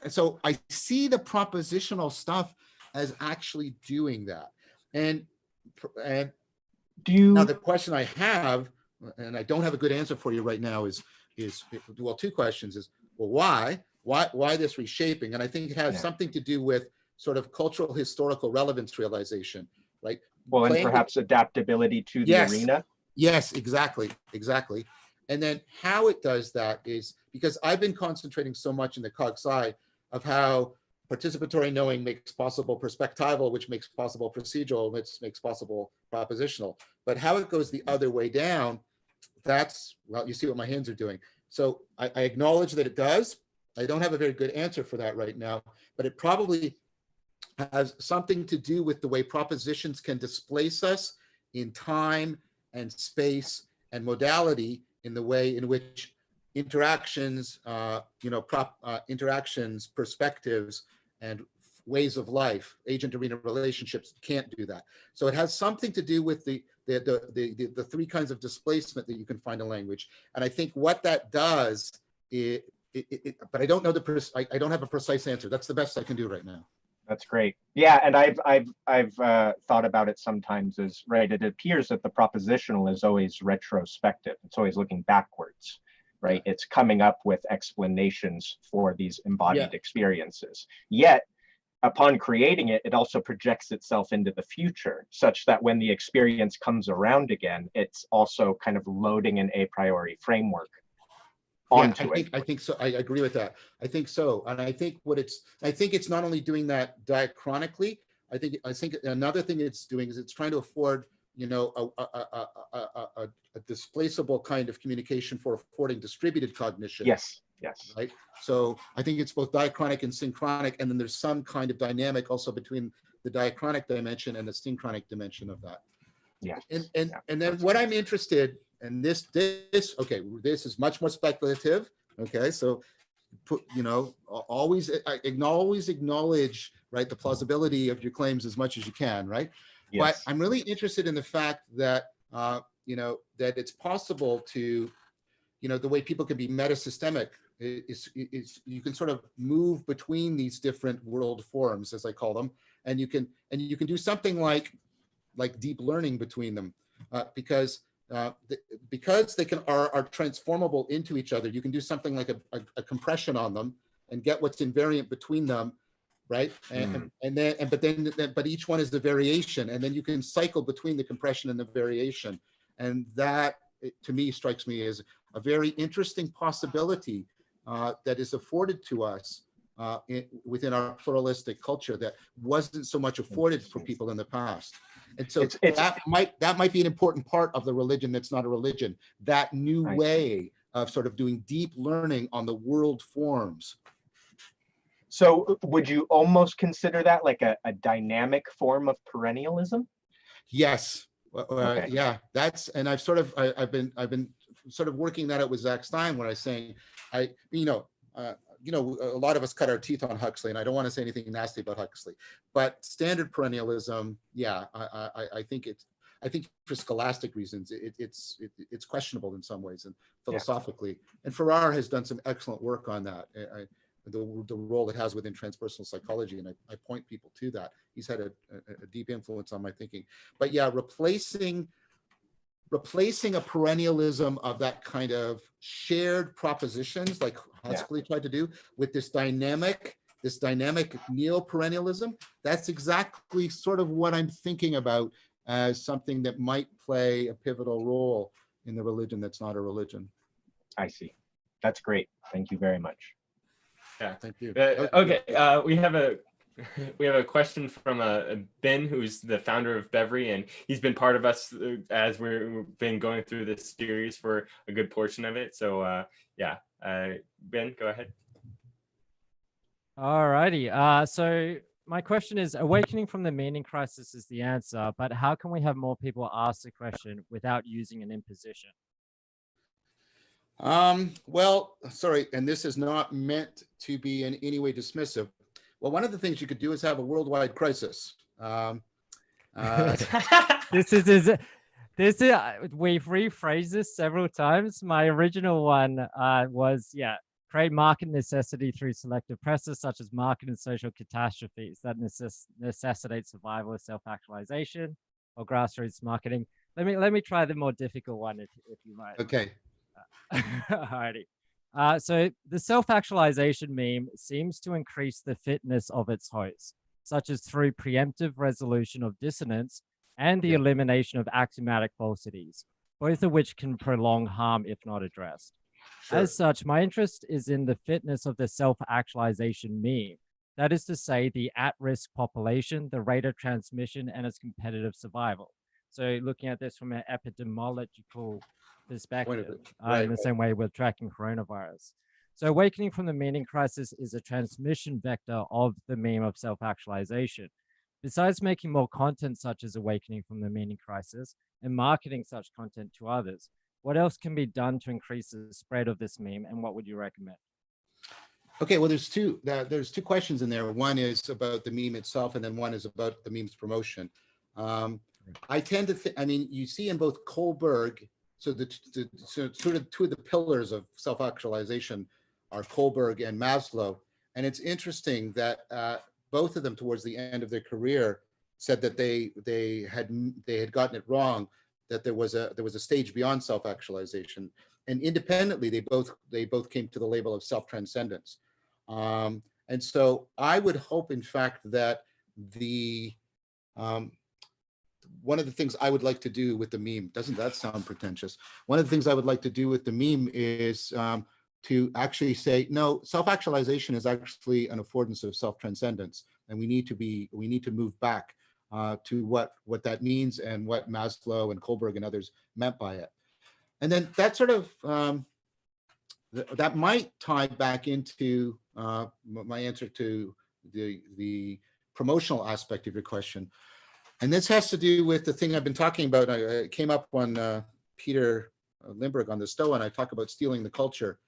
so I see the propositional stuff as actually doing that. And now the question I have, and I don't have a good answer for you right now, is well, two questions. Is, well, why this reshaping? And I think it has something to do with sort of cultural historical relevance realization, right? Well, and perhaps adaptability to the arena. Yes, exactly. And then how it does that is because I've been concentrating so much in the cog sci of how participatory knowing makes possible perspectival, which makes possible procedural, which makes possible propositional. But how it goes the other way down, that's, well, you see what my hands are doing. So I acknowledge that it does. I don't have a very good answer for that right now, but it probably has something to do with the way propositions can displace us in time and space and modality in the way in which interactions, interactions, perspectives, and ways of life, agent-arena relationships can't do that. So it has something to do with the three kinds of displacement that you can find in language. And I think what that does, but I don't know I don't have a precise answer. That's the best I can do right now. That's great. Yeah, and I've thought about it sometimes as, right, it appears that the propositional is always retrospective. It's always looking backwards, right? It's coming up with explanations for these embodied experiences. Yet, upon creating it, it also projects itself into the future, such that when the experience comes around again, it's also kind of loading an a priori framework onto it. I think so. I agree with that. I think so. And I think it's not only doing that diachronically. I think another thing it's doing is it's trying to afford, you know, a displaceable kind of communication for affording distributed cognition. Yes. Yes. Right. So I think it's both diachronic and synchronic, and then there's some kind of dynamic also between the diachronic dimension and the synchronic dimension of that. Yes. And then what I'm interested in this is much more speculative. Okay, so always acknowledge, right, the plausibility of your claims as much as you can, right? Yes. But I'm really interested in the fact that that it's possible to, the way people can be metasystemic is you can sort of move between these different world forms, as I call them, and you can do something like deep learning between them, because they are transformable into each other. You can do something like a compression on them and get what's invariant between them, right? But each one is the variation, and then you can cycle between the compression and the variation, and that, to me, strikes me as a very interesting possibility that is afforded to us within our pluralistic culture that wasn't so much afforded for people in the past. And so that might be an important part of the religion that's not a religion, that new way of sort of doing deep learning on the world forms. So would you almost consider that like a dynamic form of perennialism? Yes. Okay. Yeah, and I've been sort of working that out with Zach Stein, where I was saying, a lot of us cut our teeth on Huxley, and I don't want to say anything nasty about Huxley, but standard perennialism, yeah, I think for scholastic reasons, it's questionable in some ways and philosophically. Yeah. And Farrar has done some excellent work on that. The role it has within transpersonal psychology, and I point people to that. He's had a deep influence on my thinking. But yeah, replacing a perennialism of that kind of shared propositions, like Huxley tried to do, with this dynamic neo-perennialism, that's exactly sort of what I'm thinking about as something that might play a pivotal role in the religion that's not a religion. I see. That's great. Thank you very much. Yeah, thank you. Okay, we have a question from Ben, who's the founder of Bevry, and he's been part of us as we've been going through this series for a good portion of it. So Ben, go ahead. All righty. So my question is, awakening from the meaning crisis is the answer, but how can we have more people ask the question without using an imposition? Well, sorry, and this is not meant to be in any way dismissive. Well, one of the things you could do is have a worldwide crisis. We've rephrased this several times. My original one was, create market necessity through selective pressures such as market and social catastrophes that necessitate survival or self-actualization or grassroots marketing. Let me try the more difficult one if you might. Okay. Alrighty. So the self-actualization meme seems to increase the fitness of its host, such as through preemptive resolution of dissonance and the elimination of axiomatic falsities, both of which can prolong harm if not addressed. Sure. As such, my interest is in the fitness of the self-actualization meme. That is to say, the at-risk population, the rate of transmission, and its competitive survival. So looking at this from an epidemiological perspective, in the same way we're tracking coronavirus. So awakening from the meaning crisis is a transmission vector of the meme of self-actualization. Besides making more content such as awakening from the meaning crisis and marketing such content to others, what else can be done to increase the spread of this meme, and what would you recommend? Okay, well, there's two questions in there. One is about the meme itself, and then one is about the meme's promotion. I tend to think, you see in both Kohlberg, so two of the pillars of self-actualization are Kohlberg and Maslow. And it's interesting that both of them towards the end of their career said that they had gotten it wrong, that there was a stage beyond self-actualization. And independently, they both came to the label of self-transcendence. And so I would hope, in fact, that the one of the things I would like to do with the meme, doesn't that sound pretentious? One of the things I would like to do with the meme is to actually say, no, self-actualization is actually an affordance of self-transcendence, and we need to move back to what that means and what Maslow and Kohlberg and others meant by it. And then that sort of that might tie back into my answer to the promotional aspect of your question. And this has to do with the thing I've been talking about. I came up on Peter Lindbergh on the Stoa, and I talk about stealing the culture.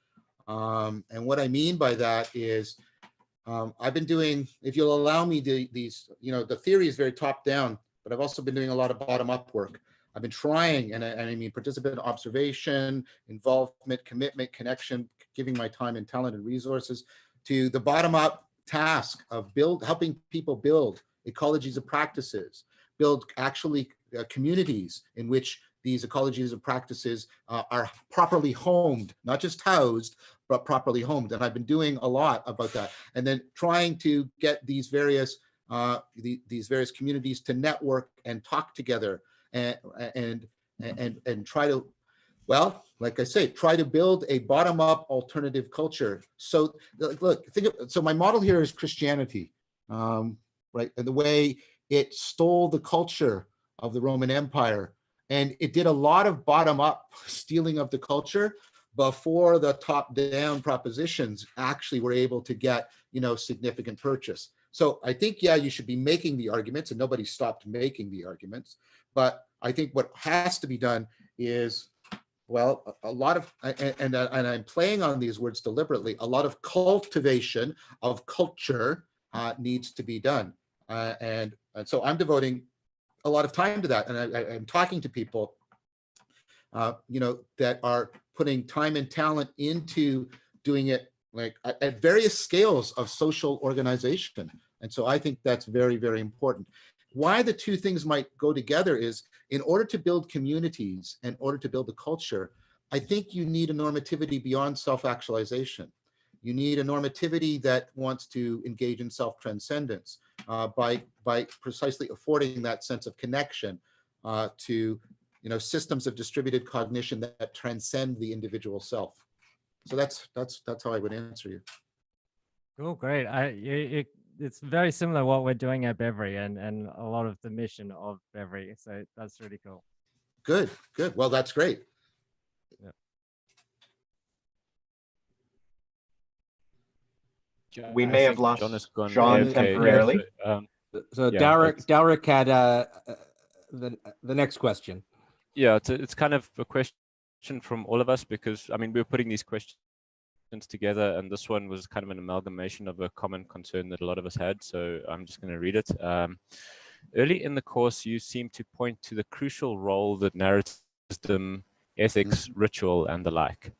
And what I mean by that is I've been doing, if you'll allow me, these, the theory is very top down, but I've also been doing a lot of bottom up work. I've been trying, and I mean participant observation, involvement, commitment, connection, giving my time and talent and resources to the bottom up task of helping people build ecologies of practices, build actually communities in which these ecologies of practices are properly homed, not just housed, but properly homed. And I've been doing a lot about that. And then trying to get these various communities to network and talk together and try to, well, like I say, try to build a bottom-up alternative culture. So look, so my model here is Christianity, right? And the way it stole the culture of the Roman Empire. And it did a lot of bottom-up stealing of the culture before the top-down propositions actually were able to get, significant purchase. So I think, yeah, you should be making the arguments, and nobody stopped making the arguments. But I think what has to be done is, well, a lot of, and I'm playing on these words deliberately, a lot of cultivation of culture needs to be done. And so I'm devoting a lot of time to that. And I'm talking to people, that are putting time and talent into doing it like at various scales of social organization. And so I think that's very, very important. Why the two things might go together is, in order to build communities, in order to build a culture, I think you need a normativity beyond self-actualization. You need a normativity that wants to engage in self-transcendence by precisely affording that sense of connection to systems of distributed cognition that transcend the individual self. So that's how I would answer you. Cool, great. It's very similar to what we're doing at Bevry and a lot of the mission of Bevry. So that's really cool. Good. Well, that's great. Yeah. We may have lost John temporarily. So Dowrick had the next question. Yeah, it's kind of a question from all of us, because I mean, we're putting these questions together, and this one was kind of an amalgamation of a common concern that a lot of us had. So I'm just going to read it. Early in the course, you seem to point to the crucial role that narrative wisdom, ethics, ritual, and the like.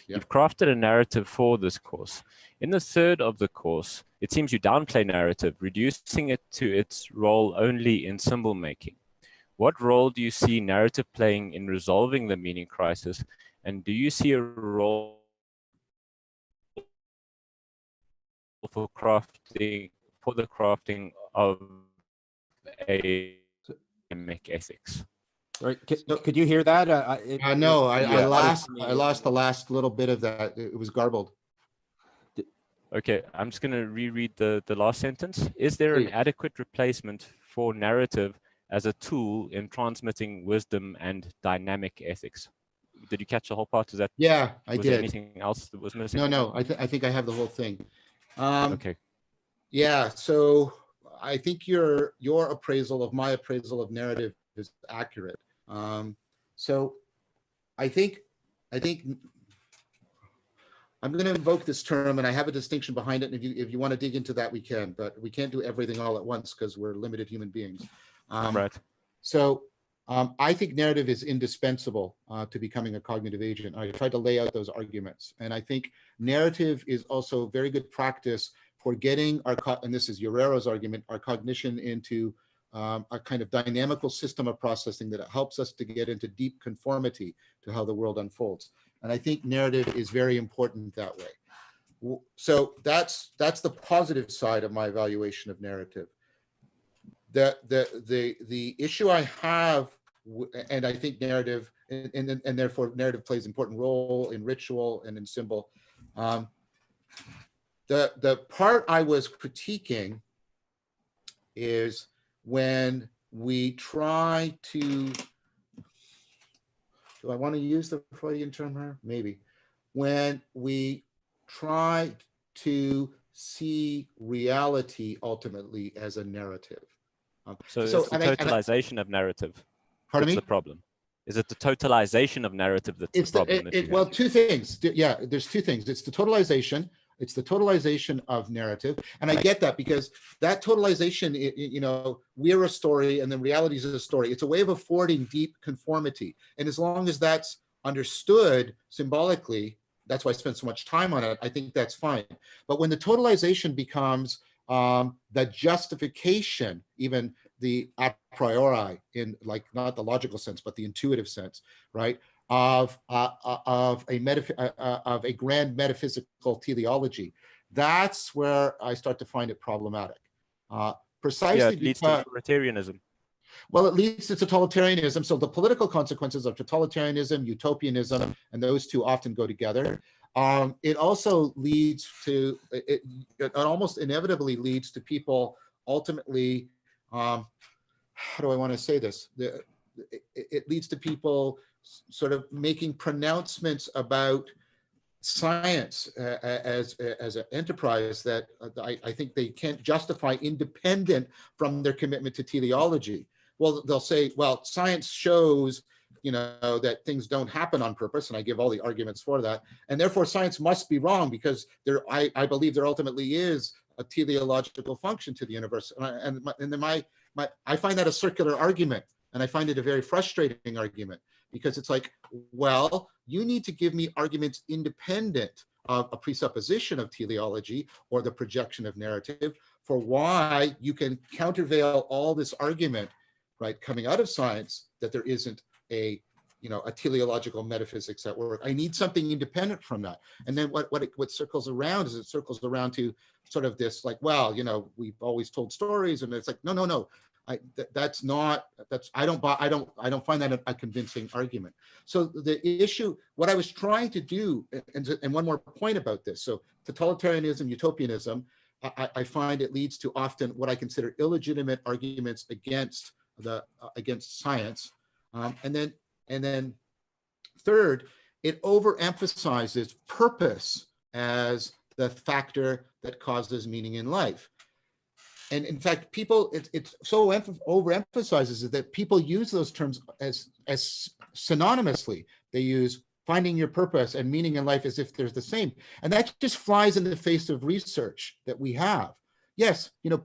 Yeah. You've crafted a narrative for this course. In the third of the course, it seems you downplay narrative, reducing it to its role only in symbol making. What role do you see narrative playing in resolving the meaning crisis? And do you see a role for the crafting of a dynamic ethics? Right. Could you hear that? No, I lost the last little bit of that. It was garbled. Okay, I'm just going to reread the last sentence. Is there an adequate replacement for narrative as a tool in transmitting wisdom and dynamic ethics? Did you catch the whole part? I did. There anything else that was missing? No, I think I have the whole thing. Okay. Yeah, so I think your appraisal of my appraisal of narrative is accurate. So I think I'm going to invoke this term, and I have a distinction behind it. And if you want to dig into that, we can, but we can't do everything all at once because we're limited human beings. Right. So I think narrative is indispensable to becoming a cognitive agent. I tried to lay out those arguments, and I think narrative is also very good practice for getting and this is Urero's argument, our cognition into a kind of dynamical system of processing that helps us to get into deep conformity to how the world unfolds. And I think narrative is very important that way. So that's the positive side of my evaluation of narrative. The issue I have, and I think narrative, and therefore narrative plays an important role in ritual and in symbol. The part I was critiquing is when we try to, do I want to use the Freudian term here? Maybe. When we try to see reality ultimately as a narrative. So it's the totalization of narrative. Pardon me? That's the problem. Is it the totalization of narrative that's the problem? Well, two things. Yeah, there's two things. It's the totalization. It's the totalization of narrative. And I get that, because that totalization, you know, we're a story and then reality is a story. It's a way of affording deep conformity. And as long as that's understood symbolically, that's why I spent so much time on it, I think that's fine. But when the totalization becomes the justification, even the a priori, in like not the logical sense, but the intuitive sense, right? Of a grand metaphysical teleology, that's where I start to find it problematic. Precisely it leads to authoritarianism. Well, it leads to totalitarianism. So the political consequences of totalitarianism, utopianism, and those two often go together. It also leads to, it almost inevitably leads to people ultimately, how do I want to say this? It leads to people sort of making pronouncements about science as an enterprise that I think they can't justify independent from their commitment to teleology. Well, they'll say, well, science shows, you know, that things don't happen on purpose, and I give all the arguments for that, and therefore science must be wrong because I believe there ultimately is a teleological function to the universe, and then I find that a circular argument, and I find it a very frustrating argument, because it's like, well, you need to give me arguments independent of a presupposition of teleology or the projection of narrative for why you can countervail all this argument, right, coming out of science that there isn't a teleological metaphysics at work. I need something independent from that. And then what circles around is it circles around to sort of this like, well, you know, we've always told stories, and it's like, no. I don't find that a convincing argument. So the issue, what I was trying to do, and one more point about this. So totalitarianism, utopianism, I find it leads to often what I consider illegitimate arguments against science, and then third, it overemphasizes purpose as the factor that causes meaning in life. And in fact, people, it so overemphasizes it that people use those terms as synonymously. They use finding your purpose and meaning in life as if they're the same. And that just flies in the face of research that we have. Yes, you know,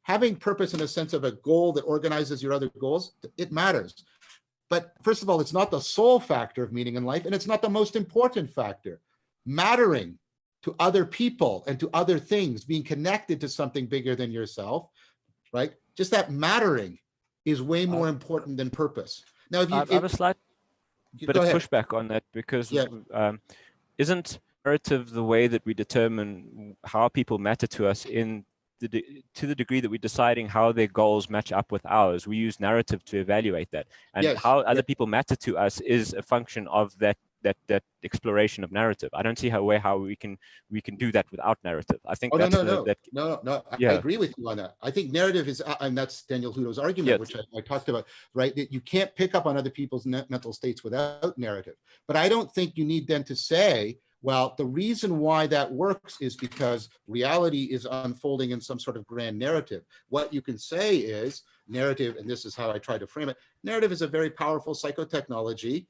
having purpose in a sense of a goal that organizes your other goals, it matters. But first of all, it's not the sole factor of meaning in life, and it's not the most important factor. Mattering to other people and to other things, being connected to something bigger than yourself, right? Just that mattering is way more important than purpose. Now, if you I have a slight bit of pushback on that, because isn't narrative the way that we determine how people matter to us to the degree that we're deciding how their goals match up with ours? We use narrative to evaluate that, and how other people matter to us is a function of that exploration of narrative. I don't see how we can do that without narrative. I think no. I agree with you on that. I think narrative is, and that's Daniel Hutto's argument, which I talked about, right? That you can't pick up on other people's mental states without narrative. But I don't think you need then to say, well, the reason why that works is because reality is unfolding in some sort of grand narrative. What you can say is narrative, and this is how I try to frame it, narrative is a very powerful psychotechnology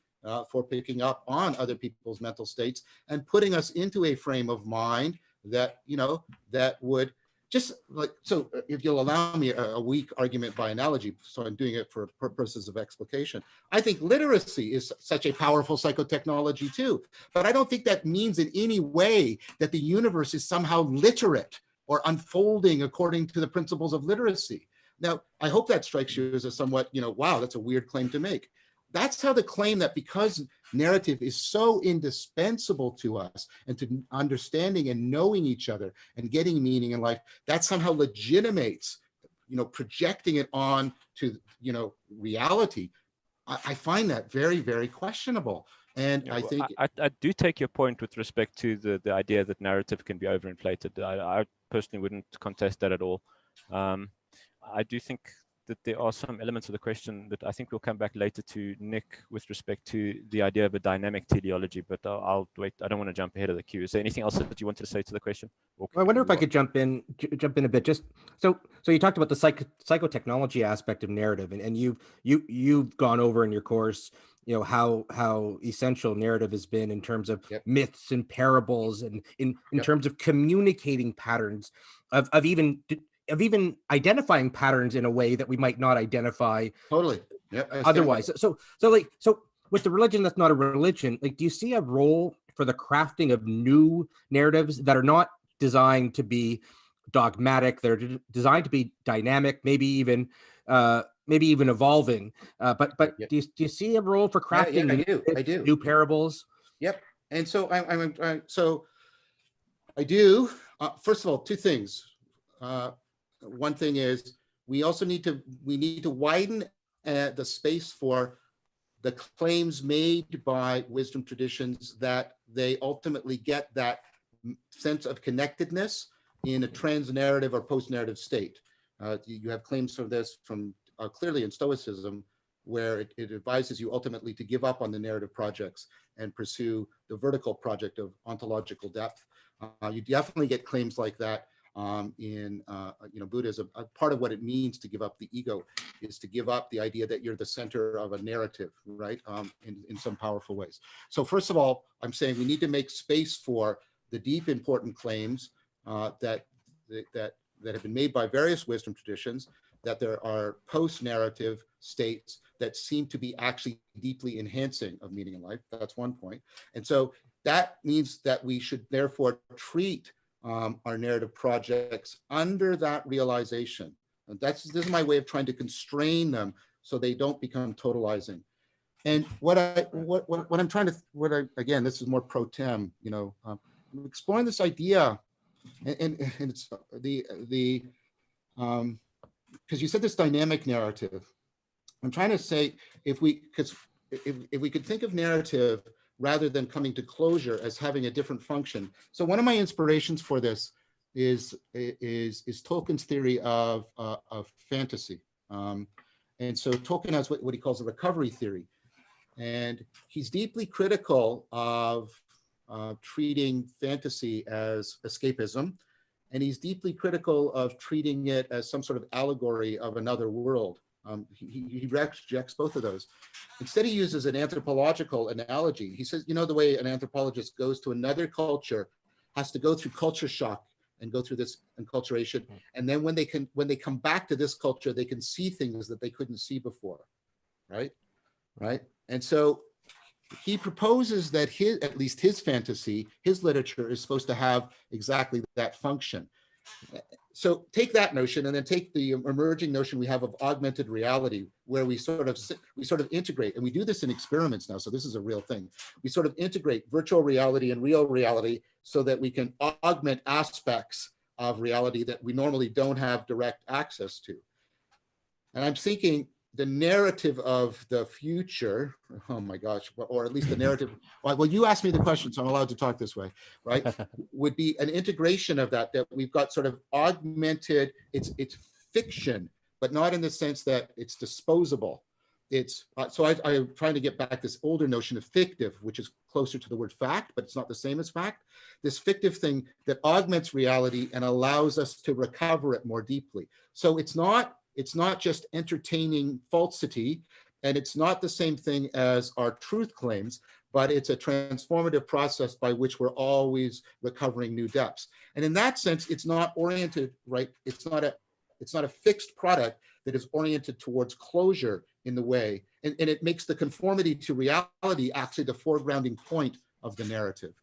for picking up on other people's mental states and putting us into a frame of mind that, you know, that would just like, so if you'll allow me a weak argument by analogy, so I'm doing it for purposes of explication. I think literacy is such a powerful psychotechnology too, but I don't think that means in any way that the universe is somehow literate or unfolding according to the principles of literacy. Now, I hope that strikes you as a somewhat, you know, wow, that's a weird claim to make. that's how the claim that because narrative is so indispensable to us and to understanding and knowing each other and getting meaning in life, that somehow legitimates, projecting it on to, reality. I find that very, very questionable. And I think I do take your point with respect to the idea that narrative can be overinflated. I personally wouldn't contest that at all. I do think that there are some elements of the question that I think we'll come back later to Nick with respect to the idea of a dynamic teleology, but I'll wait. I don't want to jump ahead of the queue. Is there anything else that you wanted to say to the question? Well, I wonder if I could jump in a bit. Just so you talked about the psychotechnology aspect of narrative, and you've gone over in your course, how essential narrative has been in terms of myths and parables, and in terms of communicating patterns, of even identifying patterns in a way that we might not identify totally otherwise. So with the religion that's not a religion, like, do you see a role for the crafting of new narratives that are not designed to be dogmatic? They're designed to be dynamic, maybe even evolving. But do you see a role for crafting I do. New parables? Yep. And so I do. First of all, two things. One thing is we need to widen the space for the claims made by wisdom traditions that they ultimately get that sense of connectedness in a trans-narrative or post-narrative state. You have claims for this from clearly in Stoicism, where it advises you ultimately to give up on the narrative projects and pursue the vertical project of ontological depth. You definitely get claims like that in Buddhism. Part of what it means to give up the ego is to give up the idea that you're the center of a narrative, right? In some powerful ways. So first of all, I'm saying we need to make space for the deep, important claims that have been made by various wisdom traditions, that there are post-narrative states that seem to be actually deeply enhancing of meaning in life. That's one point. And so that means that we should therefore treat our narrative projects under that realization. And this is my way of trying to constrain them so they don't become totalizing. And again, this is more pro tem, exploring this idea, and it's because you said this dynamic narrative. I'm trying to say if we could think of narrative rather than coming to closure as having a different function. So one of my inspirations for this is Tolkien's theory of fantasy. And so Tolkien has what he calls a recovery theory. And he's deeply critical of treating fantasy as escapism. And he's deeply critical of treating it as some sort of allegory of another world. He rejects both of those. Instead, he uses an anthropological analogy. He says, the way an anthropologist goes to another culture, has to go through culture shock and go through this enculturation. And then when they come back to this culture, they can see things that they couldn't see before, right? And so he proposes that at least his fantasy, his literature is supposed to have exactly that function. So take that notion and then take the emerging notion we have of augmented reality, where we sort of integrate, and we do this in experiments now, so this is a real thing. We sort of integrate virtual reality and real reality so that we can augment aspects of reality that we normally don't have direct access to. And I'm thinking the narrative of the future, oh my gosh, or at least the narrative, well, you asked me the question, so I'm allowed to talk this way, right? Would be an integration of that we've got sort of augmented, it's fiction, but not in the sense that it's disposable. It's, so I'm trying to get back this older notion of fictive, which is closer to the word fact, but it's not the same as fact. This fictive thing that augments reality and allows us to recover it more deeply. So it's not just entertaining falsity, and it's not the same thing as our truth claims, but it's a transformative process by which we're always recovering new depths. And in that sense, it's not oriented, right? It's not a fixed product that is oriented towards closure in the way, and it makes the conformity to reality actually the foregrounding point of the narrative.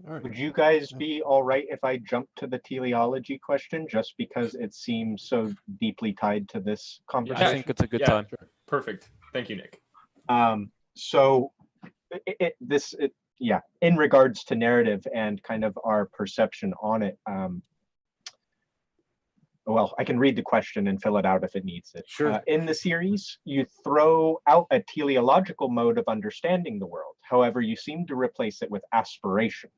All right. Would you guys be all right if I jump to the teleology question, just because it seems so deeply tied to this conversation? I think it's a good time. Sure. perfect. Thank you, Nick. So yeah, in regards to narrative and kind of our perception on it, well, I can read the question and fill it out if it needs it. Sure. In the series, you throw out a teleological mode of understanding the world. However, you seem to replace it with aspiration.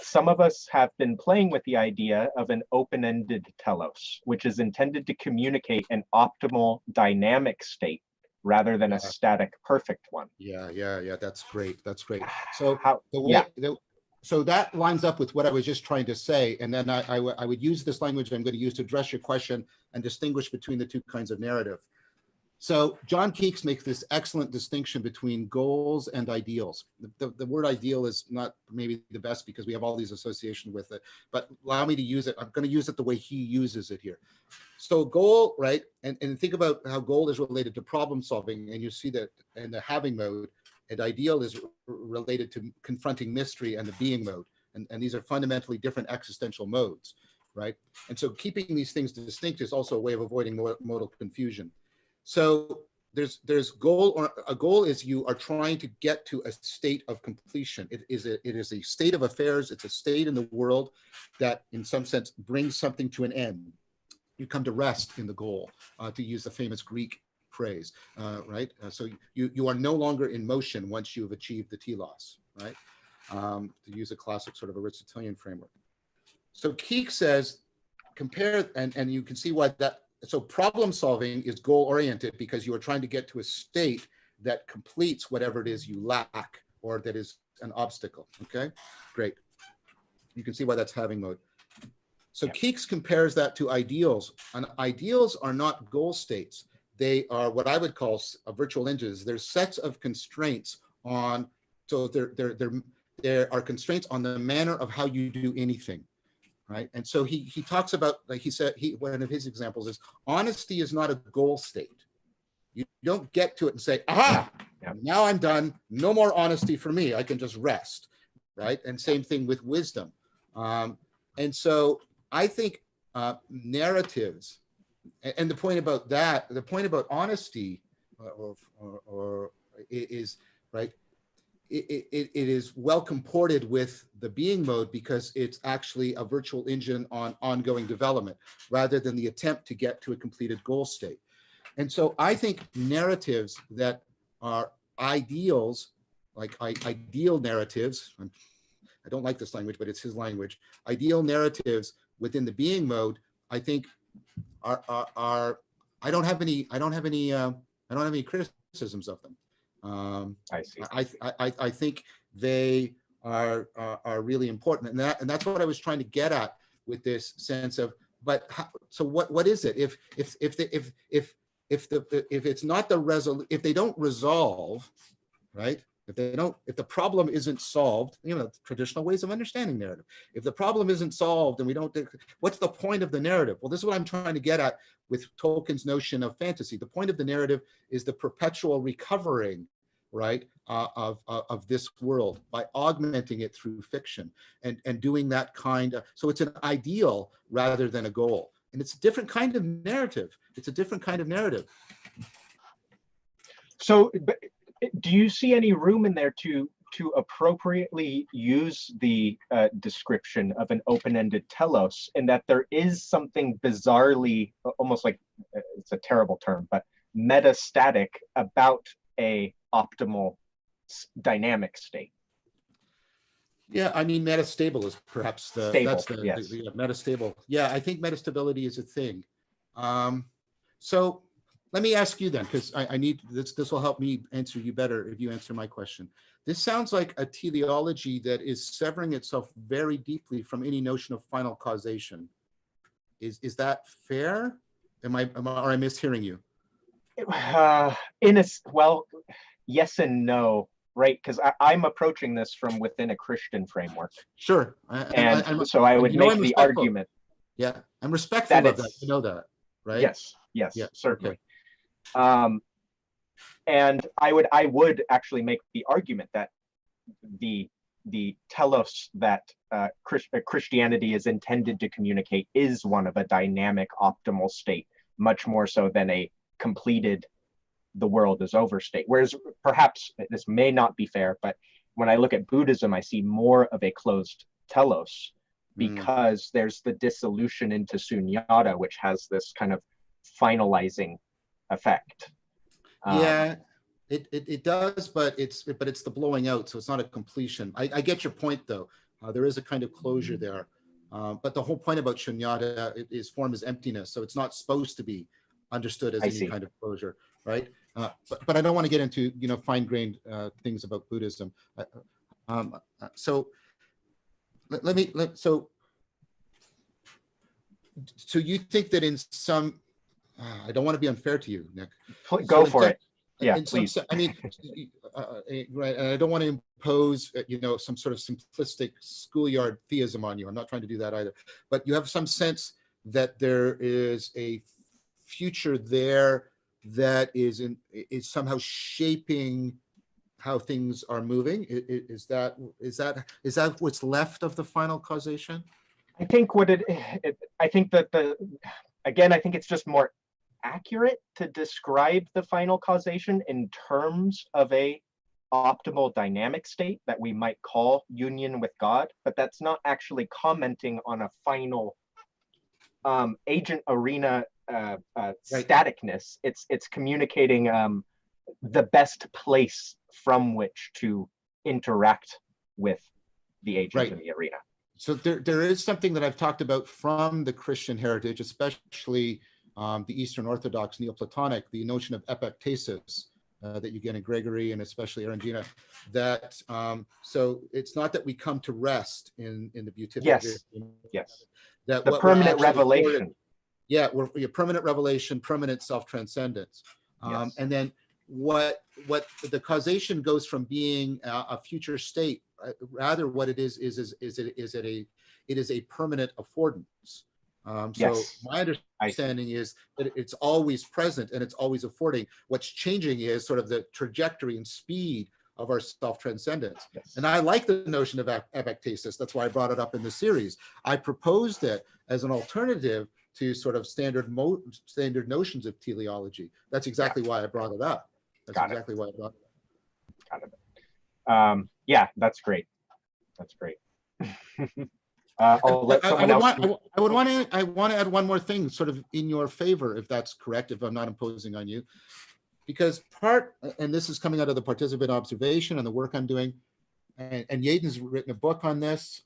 Some of us have been playing with the idea of an open-ended telos, which is intended to communicate an optimal dynamic state rather than a static perfect one. Yeah. That's great. That's great. So so that lines up with what I was just trying to say. And then I would use this language I'm going to use to address your question and distinguish between the two kinds of narrative. So John Keeks makes this excellent distinction between goals and ideals. The word ideal is not maybe the best because we have all these associations with it, but allow me to use it. I'm going to use it the way he uses it here. So goal, right? And think about how goal is related to problem solving. And you see that in the having mode, and ideal is related to confronting mystery and the being mode. And these are fundamentally different existential modes, right? And so keeping these things distinct is also a way of avoiding modal confusion. So there's goal, or a goal is you are trying to get to a state of completion. It is a state of affairs. It's a state in the world that in some sense brings something to an end. You come to rest in the goal, to use the famous Greek phrase, right? So you are no longer in motion once you've achieved the telos, right? To use a classic sort of Aristotelian framework. So Keek says, compare, and you can see why that, so problem solving is goal oriented because you are trying to get to a state that completes whatever it is you lack or that is an obstacle, okay? Great. You can see why that's having mode. So Keeks compares that to ideals, and ideals are not goal states. They are what I would call virtual engines. There's sets of constraints on, so there are constraints on the manner of how you do anything, right? And so he talks about, like he said, one of his examples is, honesty is not a goal state. You don't get to it and say, aha, now I'm done. No more honesty for me. I can just rest, right? And same thing with wisdom. And so I think narratives, and the point about that, the point about honesty is, right, it is well comported with the being mode because it's actually a virtual engine on ongoing development rather than the attempt to get to a completed goal state. And so I think narratives that are ideals, like ideal narratives, I don't like this language, but it's his language, ideal narratives within the being mode, I think are I don't have any criticisms of them. I see. I think they are really important, and that's what I was trying to get at with this sense of. But how, so what is it if it's not the if they don't resolve, right? If the problem isn't solved, traditional ways of understanding narrative. If the problem isn't solved and we don't, what's the point of the narrative? Well, this is what I'm trying to get at with Tolkien's notion of fantasy. The point of the narrative is the perpetual recovering, right, of this world by augmenting it through fiction and doing that kind of, so it's an ideal rather than a goal. And it's a different kind of narrative. It's a different kind of narrative. So, do you see any room in there to appropriately use the description of an open-ended telos, in that there is something bizarrely, almost like, it's a terrible term, but metastatic about a optimal dynamic state? Yeah, I mean, metastable is perhaps the, stable, that's the, yes. the metastable. Yeah, I think metastability is a thing. So let me ask you then, because I need, this will help me answer you better if you answer my question. This sounds like a teleology that is severing itself very deeply from any notion of final causation. Is that fair? Or am I mishearing you? Well, yes and no, right? Because I'm approaching this from within a Christian framework. Sure. So I would make the argument. Yeah, I'm respectful of that. You know that, right? Yes, yeah, certainly. Okay. And I would actually make the argument that the telos that Christianity is intended to communicate is one of a dynamic optimal state, much more so than a completed the world is over state. Whereas perhaps this may not be fair, but when I look at Buddhism, I see more of a closed telos, because there's the dissolution into sunyata, which has this kind of finalizing effect. Yeah, it does, but it's the blowing out, so it's not a completion. I get your point though. There is a kind of closure there, but the whole point about shunyata is form is emptiness, so it's not supposed to be understood as any kind of closure, right? But I don't want to get into fine-grained things about Buddhism. So so you think that in some, I don't want to be unfair to you, Nick. Go for it. Yeah, please. I mean, right. And I don't want to impose, some sort of simplistic schoolyard theism on you. I'm not trying to do that either. But you have some sense that there is a future there that is somehow shaping how things are moving. Is that what's left of the final causation? I think I think that I think it's just more accurate to describe the final causation in terms of a optimal dynamic state that we might call union with God, but that's not actually commenting on a final agent arena staticness. It's communicating the best place from which to interact with the agent in the arena. So there is something that I've talked about from the Christian heritage, especially the Eastern Orthodox Neoplatonic, the notion of epictesis that you get in Gregory and especially Erangina, that so it's not that we come to rest in the beatific. Yes. That the permanent revelation. We're permanent revelation, permanent self-transcendence. And then what the causation goes from being a future state, rather what it is a permanent affordance. So my understanding is that it's always present and it's always affording. What's changing is sort of the trajectory and speed of our self-transcendence. And I like the notion of epictesis. That's why I brought it up in the series. I proposed it as an alternative to sort of standard notions of teleology. That's exactly why I brought it up. Why I brought it up. Got it. Yeah, that's great. That's great. I'll let someone else. I want to add one more thing, sort of in your favor, if that's correct, if I'm not imposing on you, because and this is coming out of the participant observation and the work I'm doing, and Yaden's written a book on this.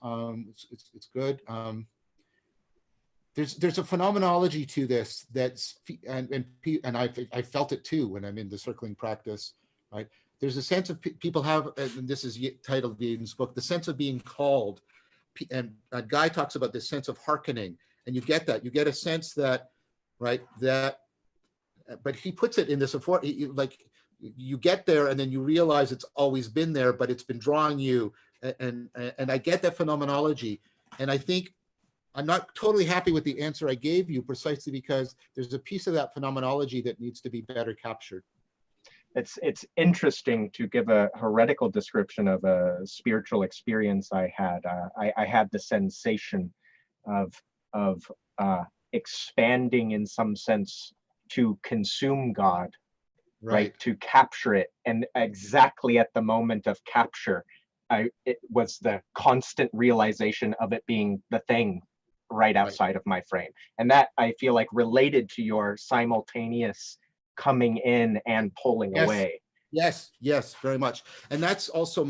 It's good. There's a phenomenology to this that's and I felt it too when I'm in the circling practice, right? There's a sense of people have, and this is titled Yaden's book, the sense of being called. And a guy talks about this sense of hearkening, and you get that. You get a sense that, right, but he puts it in this, like you get there and then you realize it's always been there, but it's been drawing you. And I get that phenomenology. And I think I'm not totally happy with the answer I gave you, precisely because there's a piece of that phenomenology that needs to be better captured. It's interesting to give a heretical description of a spiritual experience I had. I had the sensation of expanding in some sense to consume God, right? To capture it, and exactly at the moment of capture, it was the constant realization of it being the thing right outside of my frame, and that I feel like related to your simultaneous coming in and pulling away. Yes, very much. And that's also,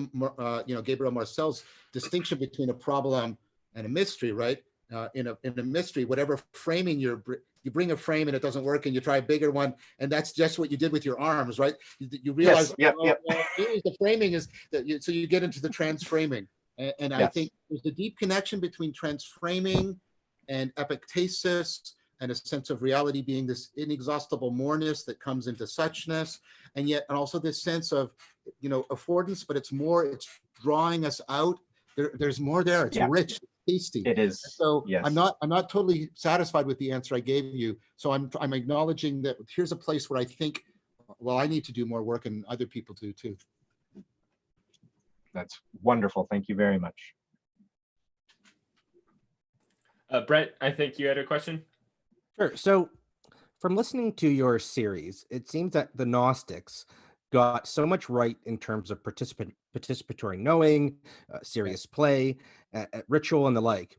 Gabriel Marcel's distinction between a problem and a mystery, right? In a mystery, whatever framing you bring a frame and it doesn't work, and you try a bigger one, and that's just what you did with your arms, right? You realize, the framing is that, so you get into the transframing, and I think there's a deep connection between transframing and epictesis, and a sense of reality being this inexhaustible moreness that comes into suchness, and also this sense of, affordance, but it's drawing us out. There's more there. It's rich, tasty. It is. So I'm not totally satisfied with the answer I gave you. So I'm acknowledging that here's a place where I think, well, I need to do more work, and other people do too. That's wonderful. Thank you very much. Brett, I think you had a question. Sure. So from listening to your series, it seems that the Gnostics got so much right in terms of participatory knowing, serious play, ritual, and the like.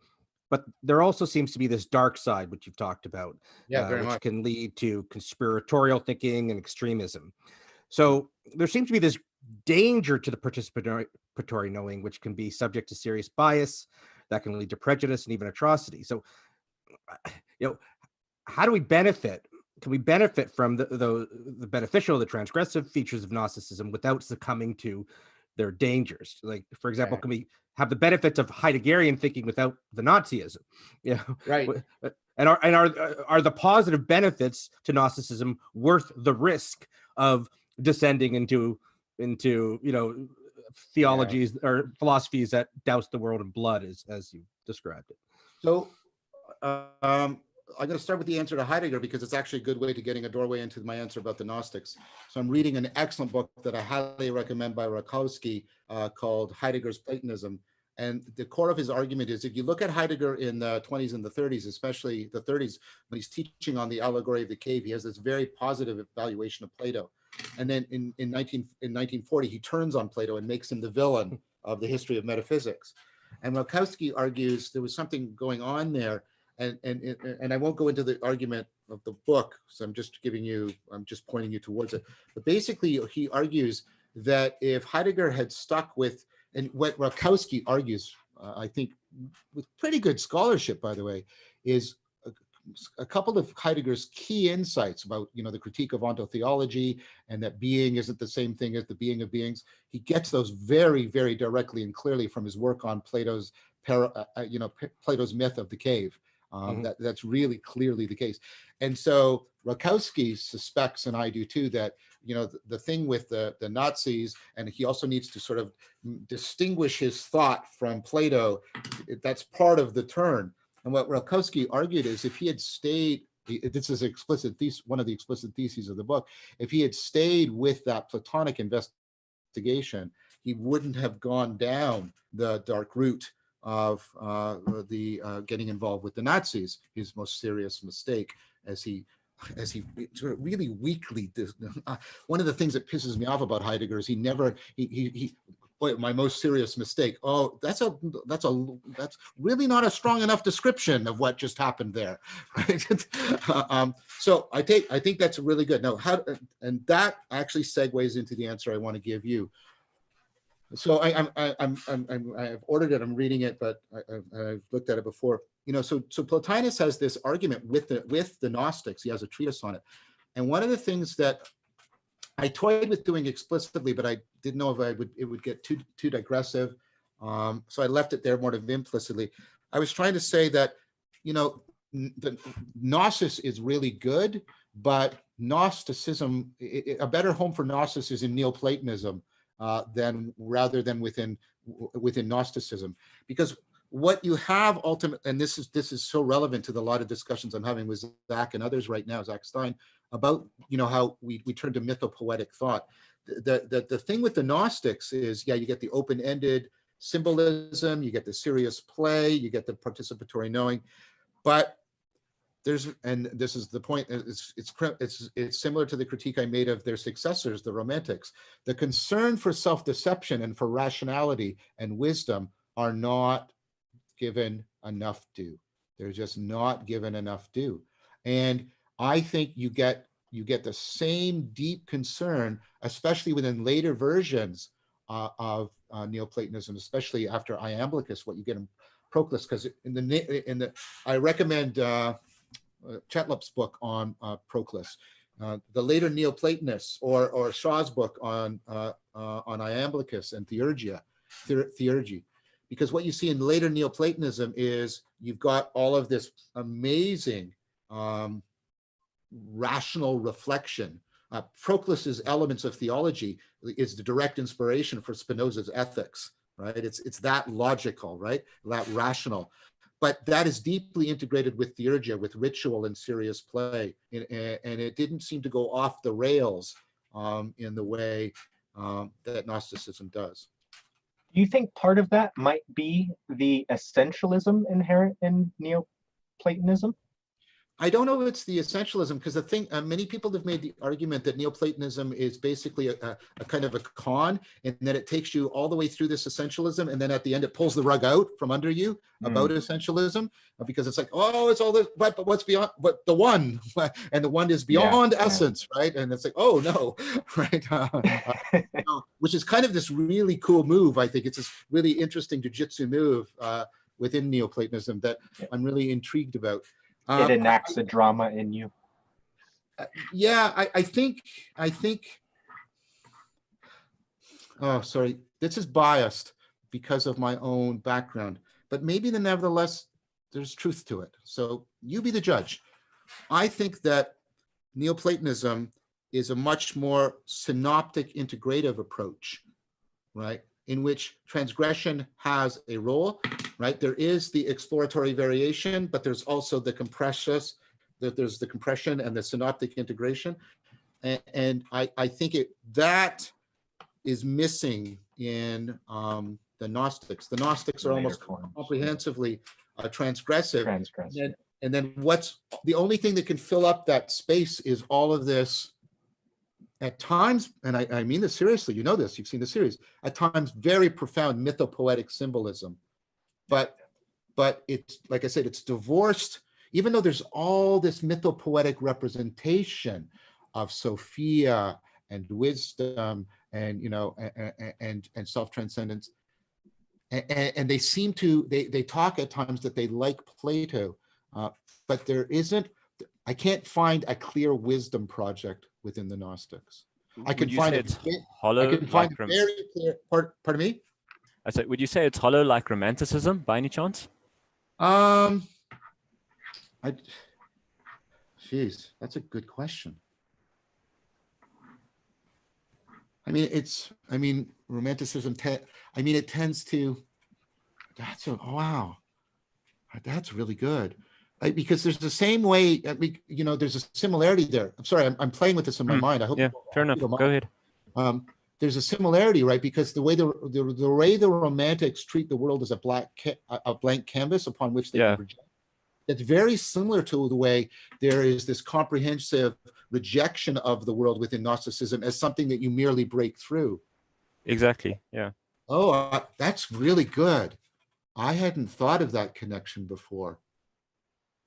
But there also seems to be this dark side, which you've talked about, Yeah, very which much. can lead to conspiratorial thinking and extremism. So there seems to be this danger to the participatory knowing, which can be subject to serious bias that can lead to prejudice and even atrocity. So, you know, how do we benefit? Can we benefit from the beneficial, the transgressive features of Gnosticism without succumbing to their dangers? Like, for example, Right. can we have the benefits of Heideggerian thinking without the Nazism? You know, Right. and are the positive benefits to Gnosticism worth the risk of descending into theologies or philosophies that douse the world in blood, as you described it? So I'm going to start with the answer to Heidegger because it's actually a good way to getting a doorway into my answer about the Gnostics. So I'm reading an excellent book that I highly recommend by Rakowski called Heidegger's Platonism. And the core of his argument is if you look at Heidegger in the 20s and the 30s, especially the 30s, when he's teaching on the allegory of the cave, he has this very positive evaluation of Plato. And then in 1940, he turns on Plato and makes him the villain of the history of metaphysics. And Rakowski argues there was something going on there. And I won't go into the argument of the book, so I'm just pointing you towards it. But basically, he argues that if Heidegger had stuck with, and what Rakowski argues, I think with pretty good scholarship, by the way, is a couple of Heidegger's key insights about, the critique of ontotheology and that being isn't the same thing as the being of beings. He gets those very, very directly and clearly from his work on Plato's myth of the cave. That's really clearly the case. And so Rakowski suspects, and I do too, that the thing with the Nazis, and he also needs to sort of distinguish his thought from Plato. That's part of the turn. And what Rakowski argued is if he had stayed, this is one of the explicit theses of the book, if he had stayed with that Platonic investigation, he wouldn't have gone down the dark route of getting involved with the Nazis, his most serious mistake, as he sort of really weakly. One of the things that pisses me off about Heidegger is my most serious mistake. Oh, that's really not a strong enough description of what just happened there, right? So I think that's really good. Now, and that actually segues into the answer I want to give you. So I've ordered it. I'm reading it, but I've looked at it before. So Plotinus has this argument with the Gnostics. He has a treatise on it, and one of the things that I toyed with doing explicitly, but I didn't know if it would get too digressive. So I left it there more of implicitly. I was trying to say that, the Gnosis is really good, but Gnosticism, a better home for Gnosis is in Neoplatonism rather than within Gnosticism, because what you have ultimately, and this is so relevant to the lot of discussions I'm having with Zach and others right now, Zach Stein, about how we turn to mythopoetic thought. The thing with the Gnostics is, you get the open-ended symbolism, you get the serious play, you get the participatory knowing, but and this is the point, it's similar to the critique I made of their successors, the Romantics. The concern for self-deception and for rationality and wisdom are not given enough due. They're just not given enough due. And I think you get the same deep concern, especially within later versions of Neoplatonism, especially after Iamblichus, what you get in Proclus, because I recommend Chetlup's book on Proclus, the later Neoplatonists, or Shaw's book on Iamblichus and Theurgy. Because what you see in later Neoplatonism is you've got all of this amazing rational reflection. Proclus's Elements of Theology is the direct inspiration for Spinoza's Ethics, right? It's that logical, right? That rational. But that is deeply integrated with theurgia, with ritual and serious play. And it didn't seem to go off the rails in the way that Gnosticism does. Do you think part of that might be the essentialism inherent in Neoplatonism? I don't know if it's the essentialism, because the thing, many people have made the argument that Neoplatonism is basically a kind of a con, and that it takes you all the way through this essentialism, and then at the end it pulls the rug out from under you about essentialism, because it's like, oh, it's all this, but what's beyond, but the one, and the one is beyond essence, right? And it's like, oh no, right? Which is kind of this really cool move. I think it's this really interesting jujitsu move within Neoplatonism that I'm really intrigued about. It enacts a drama in you. Yeah, I think, oh, sorry, this is biased because of my own background, but maybe nevertheless, there's truth to it. So you be the judge. I think that Neoplatonism is a much more synoptic integrative approach, right? In which transgression has a role, right? There is the exploratory variation, but there's also the there's the compression and the synoptic integration. And I think that is missing in the Gnostics. The Gnostics are almost comprehensively transgressive. And then what's the only thing that can fill up that space is all of this, at times, and I mean this seriously, you know this, you've seen the series, at times very profound mythopoetic symbolism. But it's, like I said, it's divorced, even though there's all this mythopoetic representation of Sophia and wisdom and, you know, and self-transcendence. And they seem to, they talk at times that they like Plato, but there isn't, I can't find a clear wisdom project within the Gnostics. I can find it hollow. I can find like very clear. Pardon me. I said, would you say it's hollow like Romanticism by any chance? Geez, that's a good question. I mean, Romanticism. It tends to. Wow, that's really good. Because there's the same way, you know, there's a similarity there. I'm sorry, I'm playing with this in my mind. I hope. Yeah, fair enough. Go ahead. There's a similarity, right? Because the way the Romantics treat the world as a blank canvas upon which they can project, that's very similar to the way there is this comprehensive rejection of the world within Gnosticism as something that you merely break through. Exactly. Yeah. Oh, that's really good. I hadn't thought of that connection before.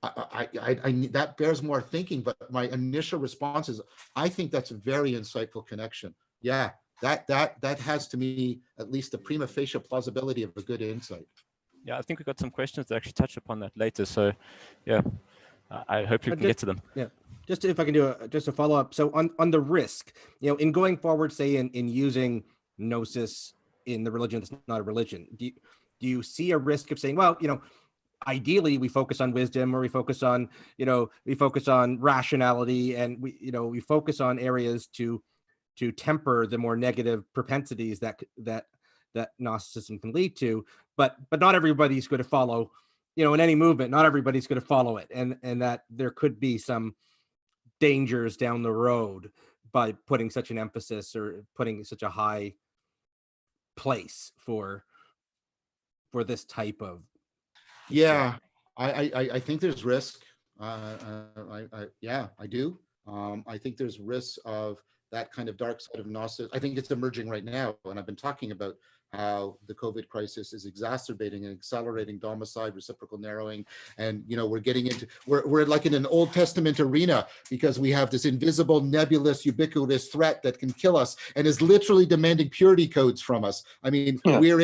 That bears more thinking, but my initial response is, I think that's a very insightful connection. Yeah, that has to me at least the prima facie plausibility of a good insight. Yeah, I think we've got some questions that actually touch upon that later. So, yeah, I hope you can get to them. Yeah, just if I can do just a follow up. So on the risk, you know, in going forward, say in using gnosis in the religion that's not a religion, do you see a risk of saying, well, you know, ideally we focus on wisdom, or we focus on, you know, rationality, and we focus on areas to temper the more negative propensities that Gnosticism can lead to, but not everybody's going to follow, you know, in any movement, not everybody's going to follow it, and that there could be some dangers down the road by putting such an emphasis or putting such a high place for this type of. Yeah, I think there's risk. I do. I think there's risks of that kind of dark side of Gnosticism. I think it's emerging right now, and I've been talking about how the COVID crisis is exacerbating and accelerating domicide, reciprocal narrowing, and you know we're like in an Old Testament arena, because we have this invisible, nebulous, ubiquitous threat that can kill us and is literally demanding purity codes from us. I mean, we're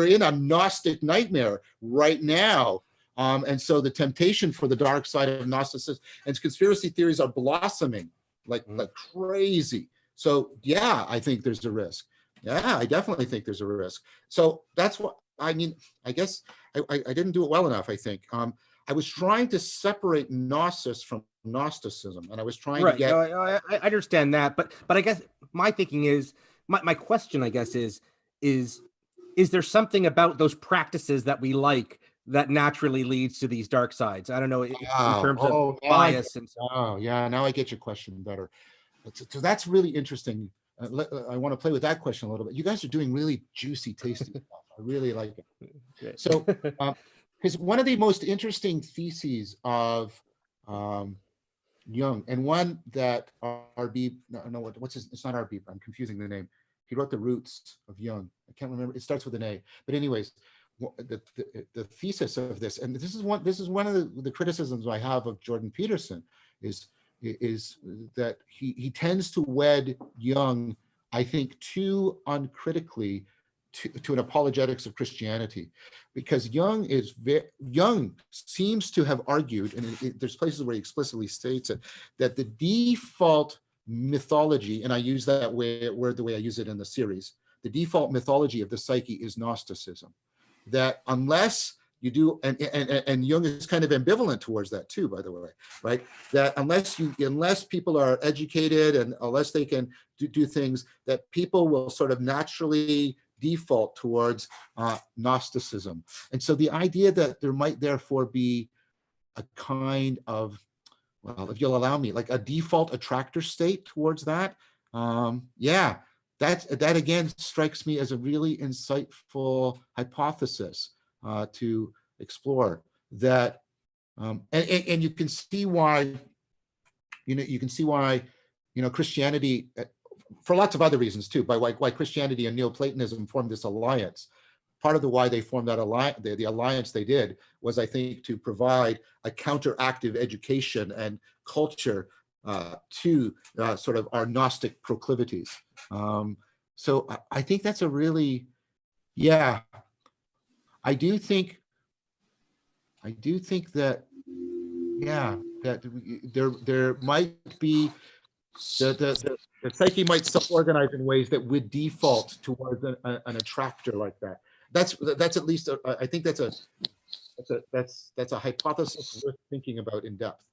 in a Gnostic nightmare right now. And so the temptation for the dark side of Gnosticism and conspiracy theories are blossoming like crazy. So yeah, I think there's a risk. Yeah, I definitely think there's a risk. So that's what I mean. I guess I didn't do it well enough, I think. I was trying to separate Gnosis from Gnosticism, and I was trying to get. No, I understand that, but I guess my thinking is, my question, I guess, is there something about those practices that we like that naturally leads to these dark sides? I don't know, in terms of bias and so. Oh yeah, now I get your question better. So that's really interesting. I want to play with that question a little bit. You guys are doing really juicy, tasty stuff. I really like it. So, because one of the most interesting theses of Jung, and one that R.B. No, what's his? It's not R.B. I'm confusing the name. He wrote The Roots of Jung. I can't remember. It starts with an A. But anyways, the thesis of this, and this is one of the criticisms I have of Jordan Peterson, is that he tends to wed Jung, I think, too uncritically to an apologetics of Christianity, because Jung seems to have argued, and there's places where he explicitly states it, that the default mythology, and I use that word the way I use it in the series, the default mythology of the psyche is Gnosticism. That unless you do, and Jung is kind of ambivalent towards that too, by the way, right? That unless people are educated and unless they can do things, that people will sort of naturally default towards Gnosticism. And so the idea that there might therefore be a kind of, well, if you'll allow me, like a default attractor state towards that, yeah, that again strikes me as a really insightful hypothesis to explore. That, and you can see why, Christianity, for lots of other reasons too, by why Christianity and Neoplatonism formed this alliance. Part of why they formed that alliance, the alliance they did, was, I think, to provide a counteractive education and culture to sort of our Gnostic proclivities. So I think that's a really, yeah, I do think that, yeah, that there might be, the psyche might self-organize in ways that would default towards an attractor like that. That's at least I think that's a hypothesis worth thinking about in depth.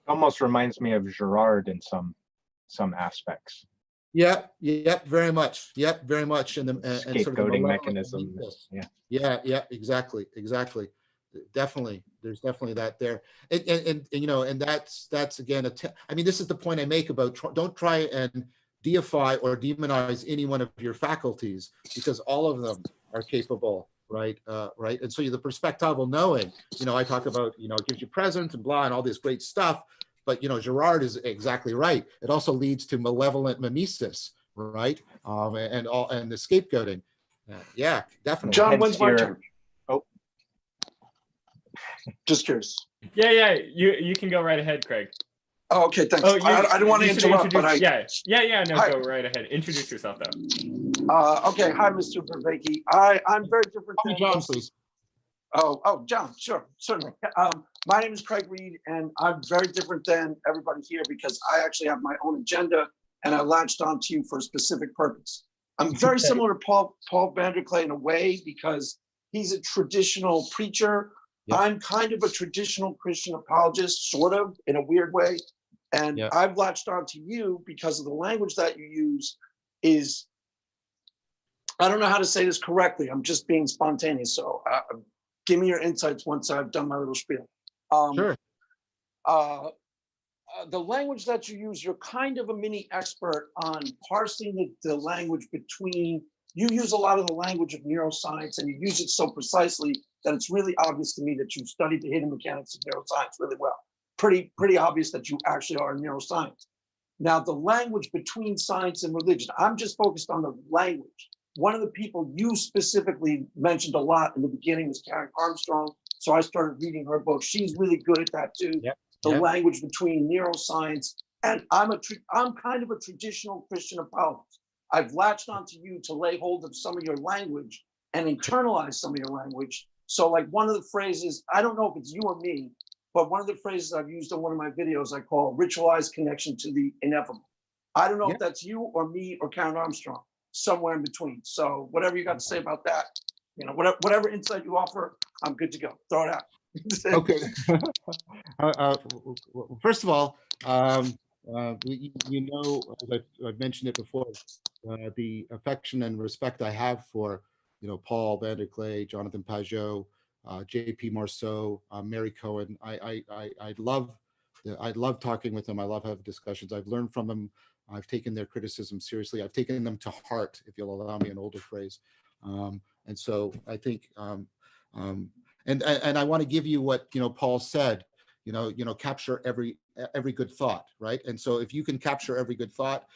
Almost reminds me of Girard in some aspects. Yeah, very much. Yep, very much. And scapegoating mechanisms. Yeah, exactly. Definitely, there's definitely that there, and that's again I mean, this is the point I make about don't try and deify or demonize any one of your faculties, because all of them are capable, right? And so the perspectival knowing, I talk about, it gives you presence and blah and all this great stuff, but Girard is exactly right. It also leads to malevolent mimesis, right? And the scapegoating. Yeah, definitely. John, when's my turn? Just curious. Yeah. You can go right ahead, Craig. Oh, okay, thanks. I don't want to interrupt, but No, hi. Go right ahead. Introduce yourself, though. Okay, hi, Mr. Vervaeke. I'm very different than John, please. Oh, John, sure, certainly. My name is Craig Reed, and I'm very different than everybody here because I actually have my own agenda, and I latched onto you for a specific purpose. I'm very similar to Paul Vanderklay in a way because he's a traditional preacher. Yep. I'm kind of a traditional Christian apologist, sort of, in a weird way. And yep. I've latched onto you because of the language that you use is, I don't know how to say this correctly. I'm just being spontaneous. So give me your insights once I've done my little spiel. Sure. The language that you use, you're kind of a mini expert on parsing the language between, you use a lot of the language of neuroscience and you use it so precisely that it's really obvious to me that you studied the hidden mechanics of neuroscience really well. Pretty obvious that you actually are in neuroscience. Now, the language between science and religion, I'm just focused on the language. One of the people you specifically mentioned a lot in the beginning was Karen Armstrong. So I started reading her book. She's really good at that too. Yep. The language between neuroscience, and I'm kind of a traditional Christian apologist. I've latched onto you to lay hold of some of your language and internalize some of your language. So like one of the phrases, I don't know if it's you or me, but one of the phrases I've used in one of my videos, I call ritualized connection to the ineffable. I don't know if that's you or me or Karen Armstrong, somewhere in between. So whatever you got to say about that, whatever insight you offer, I'm good to go. Throw it out. Okay. First of all, as I've mentioned it before, the affection and respect I have for, Paul Vanderklay, Jonathan Pajot, J.P. Marceau, Mary Cohen. I love talking with them. I love having discussions. I've learned from them. I've taken their criticism seriously. I've taken them to heart, if you'll allow me an older phrase. And so I think, and I want to give you what Paul said. capture every good thought, right? And so if you can capture every good thought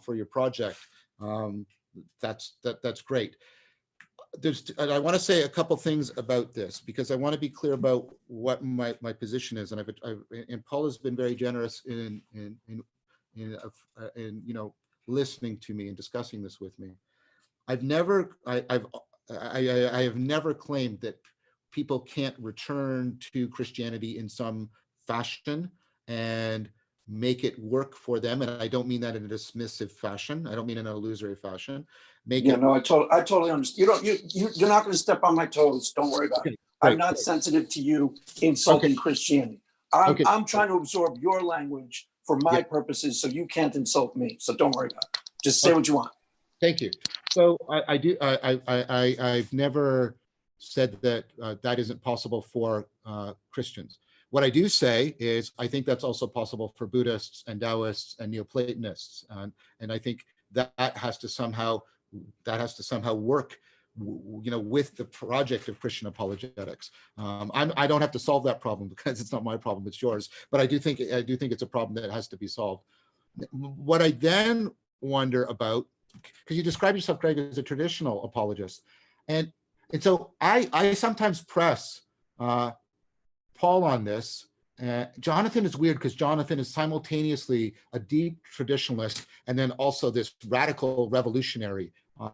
for your project, that's great. I want to say a couple things about this, because I want to be clear about what my position is, and and Paul has been very generous in listening to me and discussing this with me. I have never claimed that people can't return to Christianity in some fashion and make it work for them. And I don't mean that in a dismissive fashion. I don't mean in an illusory fashion. I totally understand. You're not going to step on my toes. Don't worry about it. I'm not sensitive to you insulting Christianity. I'm trying to absorb your language for my purposes, so you can't insult me. So don't worry about it. Just say what you want. Thank you. So I've never said that that isn't possible for Christians. What I do say is I think that's also possible for Buddhists and Taoists and Neoplatonists, and I think that has to somehow work, with the project of Christian apologetics. I don't have to solve that problem because it's not my problem; it's yours. But I do think it's a problem that has to be solved. What I then wonder about, because you describe yourself, Craig, as a traditional apologist, and so I sometimes press Paul on this. Jonathan is weird because Jonathan is simultaneously a deep traditionalist and then also this radical revolutionary,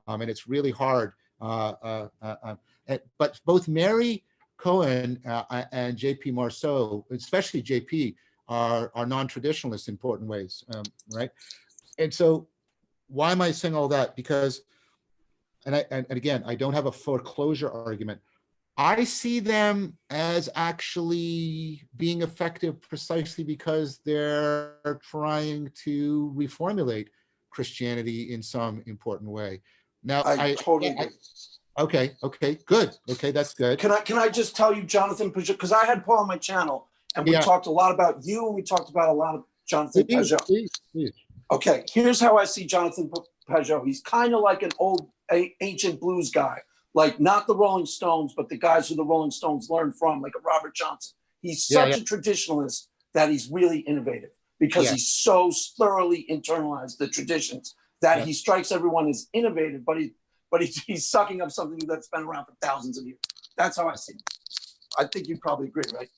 and it's really hard. But both Mary Cohen and J.P. Marceau, especially J.P., are non-traditionalists in important ways, right? And so, why am I saying all that? Because, and again, I don't have a foreclosure argument. I see them as actually being effective precisely because they're trying to reformulate Christianity in some important way. Now, I totally agree. Okay, good. Okay, that's good. Can I just tell you, Jonathan, because I had Paul on my channel, and we talked a lot about you, and we talked about a lot of Jonathan Pageau. Please. Okay, here's how I see Jonathan Pageau. He's kind of like an old ancient blues guy. Like not the Rolling Stones, but the guys who the Rolling Stones learned from, like a Robert Johnson. He's such a traditionalist that he's really innovative because he's so thoroughly internalized the traditions that he strikes everyone as innovative, but he's sucking up something that's been around for thousands of years. That's how I see him. I think you probably agree, right?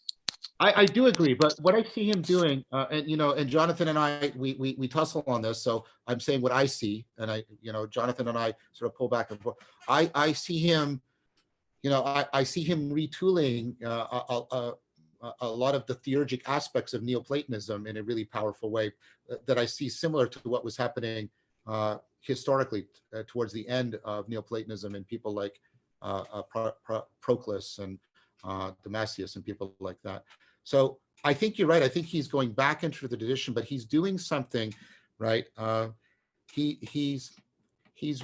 I do agree, but what I see him doing, and Jonathan and I, we tussle on this. So I'm saying what I see, and Jonathan and I sort of pull back and forth. I see him, I see him retooling a lot of the theurgic aspects of Neoplatonism in a really powerful way that I see similar to what was happening historically towards the end of Neoplatonism and people like Proclus and Damascus and people like that. So I think you're right. I think he's going back into the tradition, but he's doing something, right? He's it's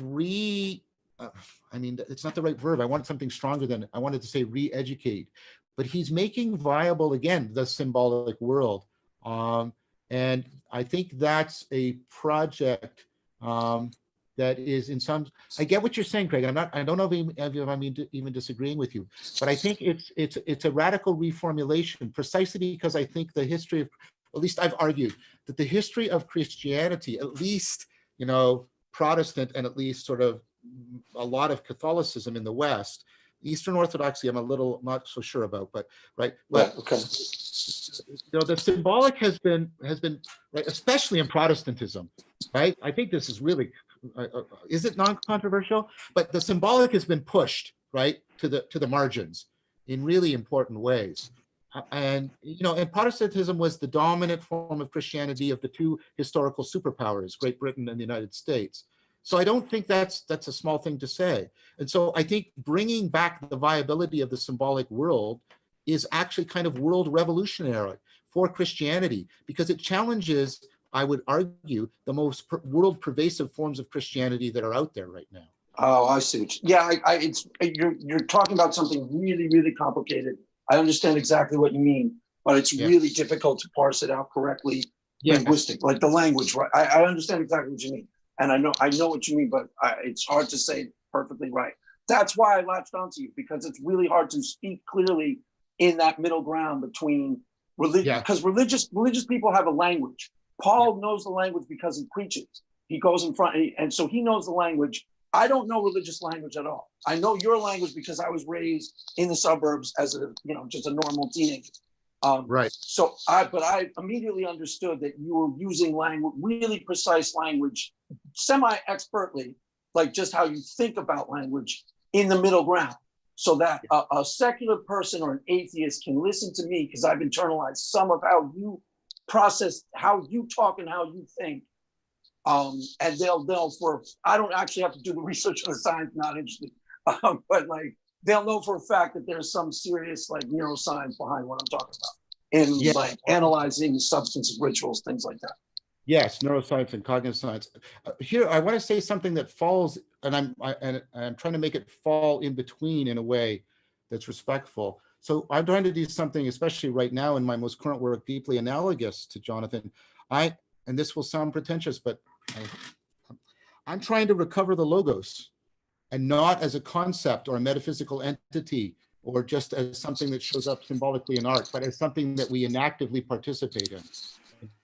not the right verb. I want something stronger than, I wanted to say re-educate, but he's making viable again the symbolic world. And I think that's a project that is in some, I get what you're saying, Craig. I don't know if I'm even disagreeing with you, but I think it's a radical reformulation precisely because I think the history of, at least I've argued that the history of Christianity, at least, Protestant and at least sort of a lot of Catholicism in the West, Eastern Orthodoxy, I'm a little not so sure about, but right. But, the symbolic has been right, especially in Protestantism, right? I think this is really, is it non-controversial? But the symbolic has been pushed right to the margins in really important ways. And Protestantism was the dominant form of Christianity of the two historical superpowers, Great Britain and the United States. So I don't think that's a small thing to say. And so I think bringing back the viability of the symbolic world is actually kind of world revolutionary for Christianity because it challenges, I would argue, the most world pervasive forms of Christianity that are out there right now. Oh, I see. You're talking about something really, really complicated. I understand exactly what you mean, but it's really difficult to parse it out correctly, linguistic, like the language, right? I understand exactly what you mean. And I know what you mean, but it's hard to say perfectly right. That's why I latched onto you, because it's really hard to speak clearly in that middle ground between Because religious people have a language. Paul knows the language because he preaches. He goes in front, and so he knows the language. I don't know religious language at all. I know your language because I was raised in the suburbs as just a normal teenager. Right. So I immediately understood that you were using language, really precise language, semi-expertly, like just how you think about language in the middle ground, so that a secular person or an atheist can listen to me because I've internalized some of how you process, how you talk and how you think. And they'll I don't actually have to do the research on the science, not interested, but like they'll know for a fact that there's some serious like neuroscience behind what I'm talking about in like analyzing substance rituals, things like that. Yes, neuroscience and cognitive science. Here, I want to say something that falls, and I'm trying to make it fall in between in a way that's respectful. So I'm trying to do something, especially right now in my most current work, deeply analogous to Jonathan. And this will sound pretentious, but I'm trying to recover the logos, and not as a concept or a metaphysical entity, or just as something that shows up symbolically in art, but as something that we inactively participate in.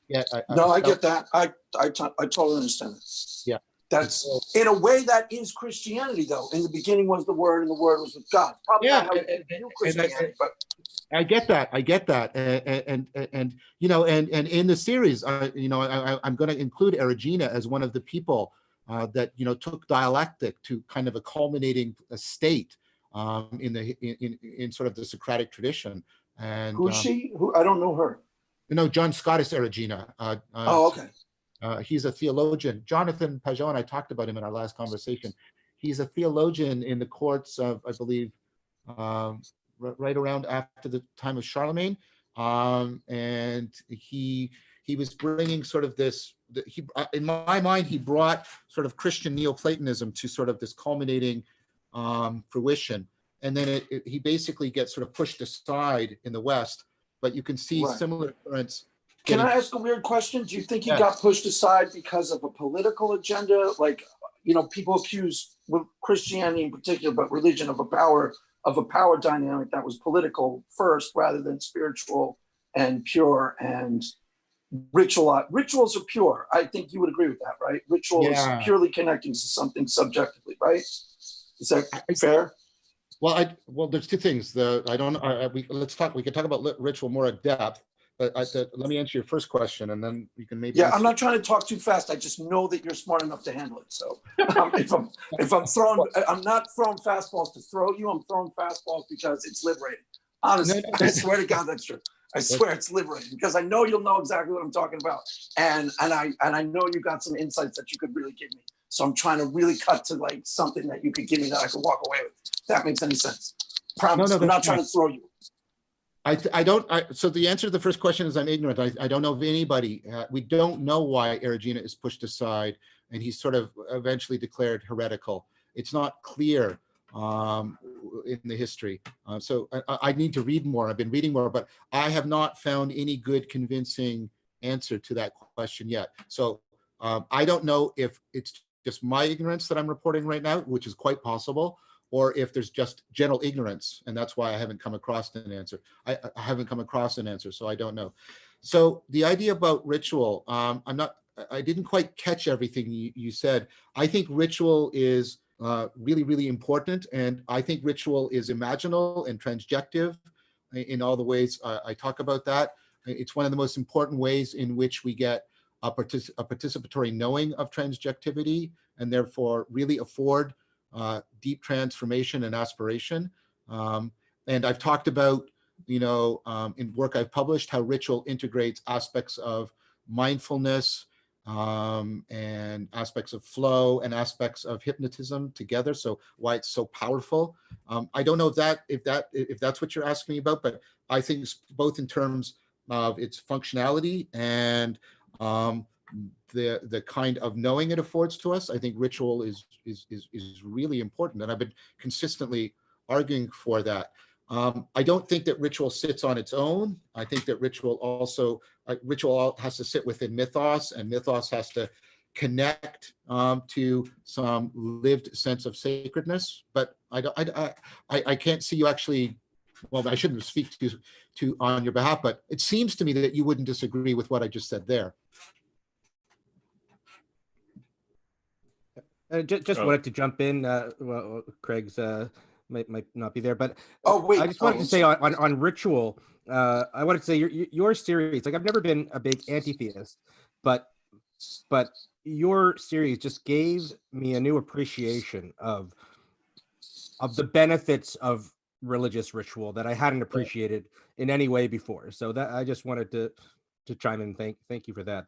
Yeah, I get that. I totally understand it. Yeah. That's in a way that is Christianity, though. In the beginning was the Word, and the Word was with God. Probably not how you view Christianity, but I get that. And in the series, I'm going to include Erigena as one of the people that took dialectic to kind of a culminating state in sort of the Socratic tradition. And who's she? Who I don't know her. John Scottis Erigena. Okay. He's a theologian. Jonathan Pajon, I talked about him in our last conversation. He's a theologian in the courts of, I believe, right around after the time of Charlemagne, and he was bringing sort of this. In my mind, he brought sort of Christian Neoplatonism to sort of this culminating fruition, and then he basically gets sort of pushed aside in the West. But you can see similar currents. Can I ask a weird question? Do you think he got pushed aside because of a political agenda? Like, people accuse Christianity in particular, but religion of a power dynamic that was political first rather than spiritual and pure and ritual. Rituals are pure. I think you would agree with that, right? Ritual is purely connecting to something subjectively, right? Is that fair? Well, there's two things. We can talk about ritual more at depth. But let me answer your first question, and then you can maybe. Yeah, I'm not trying to talk too fast. I just know that you're smart enough to handle it. So if I'm throwing, I'm not throwing fastballs to throw you. I'm throwing fastballs because it's liberating. Honestly, I swear to God, that's true. I swear it's liberating because I know you'll know exactly what I'm talking about, and I know you got some insights that you could really give me. So I'm trying to really cut to like something that you could give me that I could walk away with. If that makes any sense. Promise. I'm not trying to throw you. So the answer to the first question is I'm ignorant. I don't know of anybody. We don't know why Erigena is pushed aside and he's sort of eventually declared heretical. It's not clear in the history. So I need to read more. I've been reading more, but I have not found any good convincing answer to that question yet. So I don't know if it's just my ignorance that I'm reporting right now, which is quite possible, or if there's just general ignorance, and that's why I haven't come across an answer. I haven't come across an answer, so I don't know. So the idea about ritual, I didn't quite catch everything you said. I think ritual is really, really important, and I think ritual is imaginal and transjective in all the ways I talk about that. It's one of the most important ways in which we get a participatory knowing of transjectivity, and therefore really afford deep transformation and aspiration. And I've talked about, in work I've published, how ritual integrates aspects of mindfulness and aspects of flow and aspects of hypnotism together. So why it's so powerful. I don't know if that's what you're asking me about, but I think both in terms of its functionality and the kind of knowing it affords to us. I think ritual is really important, and I've been consistently arguing for that. I don't think that ritual sits on its own. I think that ritual has to sit within mythos, and mythos has to connect to some lived sense of sacredness. But I can't see you actually well, I shouldn't speak to on your behalf, but it seems to me that you wouldn't disagree with what I just said there. Just wanted to jump in. Well, Craig's might not be there, but Oh, wait. I just wanted to say sorry. on ritual. I wanted to say your series. Like, I've never been a big anti-theist, but your series just gave me a new appreciation of the benefits of religious ritual that I hadn't appreciated in any way before. So that I just wanted to chime in. Thank you for that.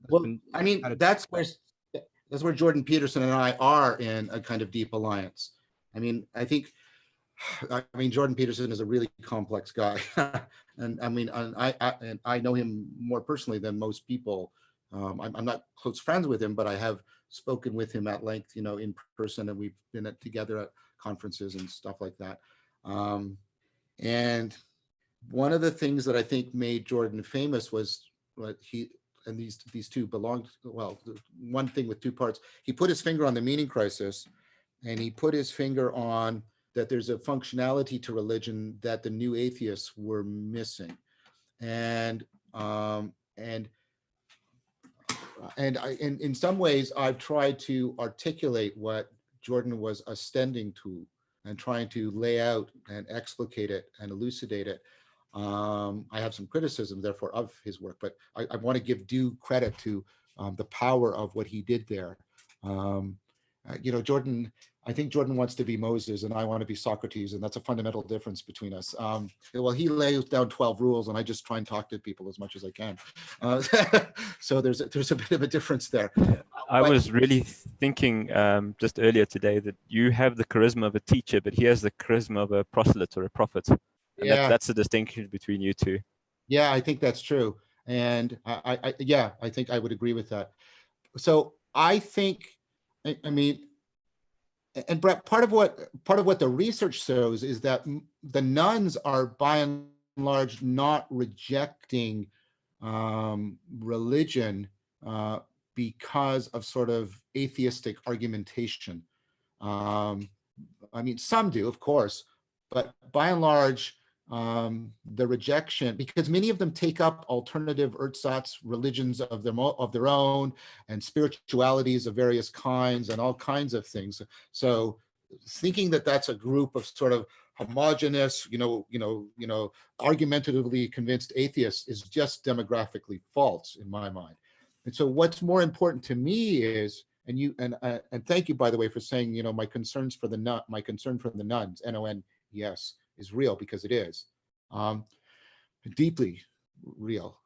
Well, I mean, that's where Jordan Peterson and I are in a kind of deep alliance. I mean, Jordan Peterson is a really complex guy, and I know him more personally than most people. I'm not close friends with him, but I have spoken with him at length, in person, and we've been together at conferences and stuff like that. And one of the things that I think made Jordan famous was what and these two belonged, well, one thing with two parts. He put his finger on the meaning crisis, and he put his finger on that there's a functionality to religion that the new atheists were missing. And in some ways, I've tried to articulate what Jordan was ascending to and trying to lay out and explicate it and elucidate it. I have some criticism, therefore, of his work, but I want to give due credit to the power of what he did there. Jordan, I think Jordan wants to be Moses and I want to be Socrates, and that's a fundamental difference between us. Well, he lays down 12 rules and I just try and talk to people as much as I can. So there's a bit of a difference there. I was really thinking just earlier today that you have the charisma of a teacher, but he has the charisma of a proselyte or a prophet. And that's the distinction between you two. Yeah, I think that's true. And I think I would agree with that. So I think, I mean, and Brett, part of what the research shows is that the nuns are by and large not rejecting religion because of sort of atheistic argumentation. I mean, some do, of course, but by and large, the rejection, because many of them take up alternative ersatz religions of their own and spiritualities of various kinds and all kinds of things. So thinking that that's a group of sort of homogenous, argumentatively convinced atheists is just demographically false in my mind. And so what's more important to me is, and thank you, by the way, for saying, my concern for the nuns, NONES, is real, because it is deeply real,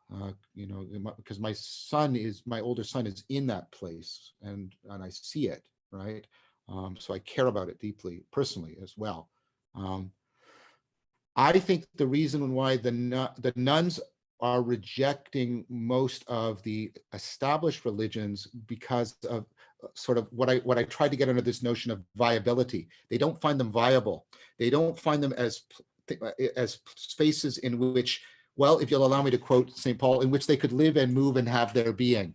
because my older son is in that place, and I see it, right? So I care about it deeply, personally as well. I think the reason why the nuns are rejecting most of the established religions because of sort of what I tried to get under this notion of viability. They don't find them viable. They don't find them as spaces in which, well, if you'll allow me to quote St. Paul, in which they could live and move and have their being.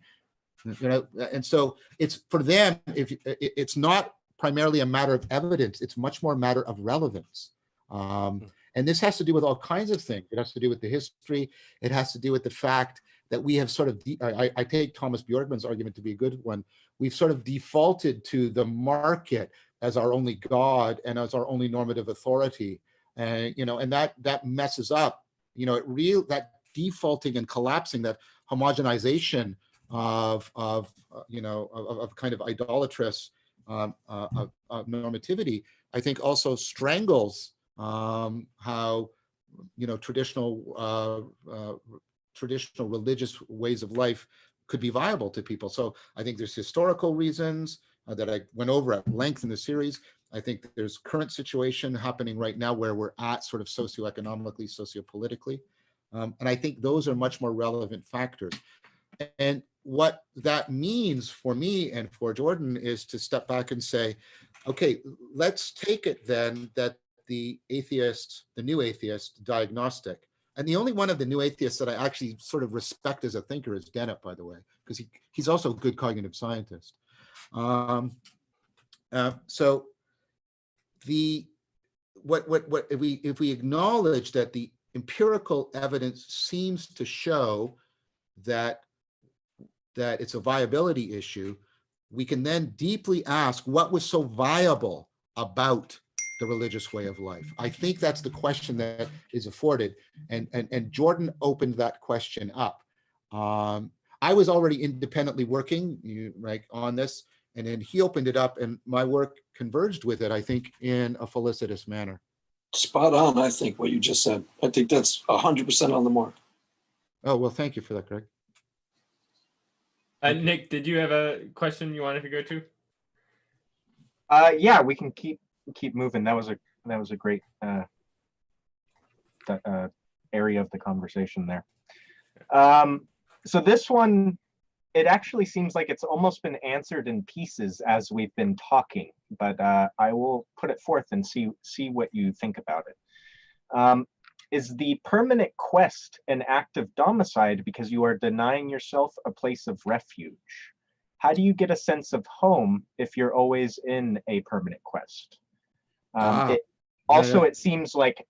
And so it's for them, if it's not primarily a matter of evidence, it's much more a matter of relevance. And this has to do with all kinds of things. It has to do with the history. It has to do with the fact that we have sort of, I take Thomas Bjorkman's argument to be a good one. We've sort of defaulted to the market as our only God and as our only normative authority. And, and that messes up, that defaulting and collapsing, that homogenization of kind of idolatrous normativity, I think also strangles how traditional religious ways of life could be viable to people. So I think there's historical reasons that I went over at length in the series. I think that there's current situation happening right now where we're at sort of socioeconomically, sociopolitically. And I think those are much more relevant factors. And what that means for me and for Jordan is to step back and say, okay, let's take it then that the new atheist diagnostic, and the only one of the new atheists that I actually sort of respect as a thinker is Dennett, by the way, because he's also a good cognitive scientist. So what if we acknowledge that the empirical evidence seems to show that it's a viability issue, we can then deeply ask what was so viable about the religious way of life. I think that's the question that is afforded, and Jordan opened that question up. I was already independently working right on this, and then he opened it up, and my work converged with it, I think, in a felicitous manner. Spot on, I think, what you just said. I think that's 100% on the mark. Oh, well, thank you for that, Greg. Nick, did you have a question you wanted to go to? Yeah, we can keep moving. That was a great area of the conversation there. So this one, it actually seems like it's almost been answered in pieces as we've been talking, but I will put it forth and see what you think about it. Is the permanent quest an act of domicide because you are denying yourself a place of refuge? How do you get a sense of home if you're always in a permanent quest? It seems like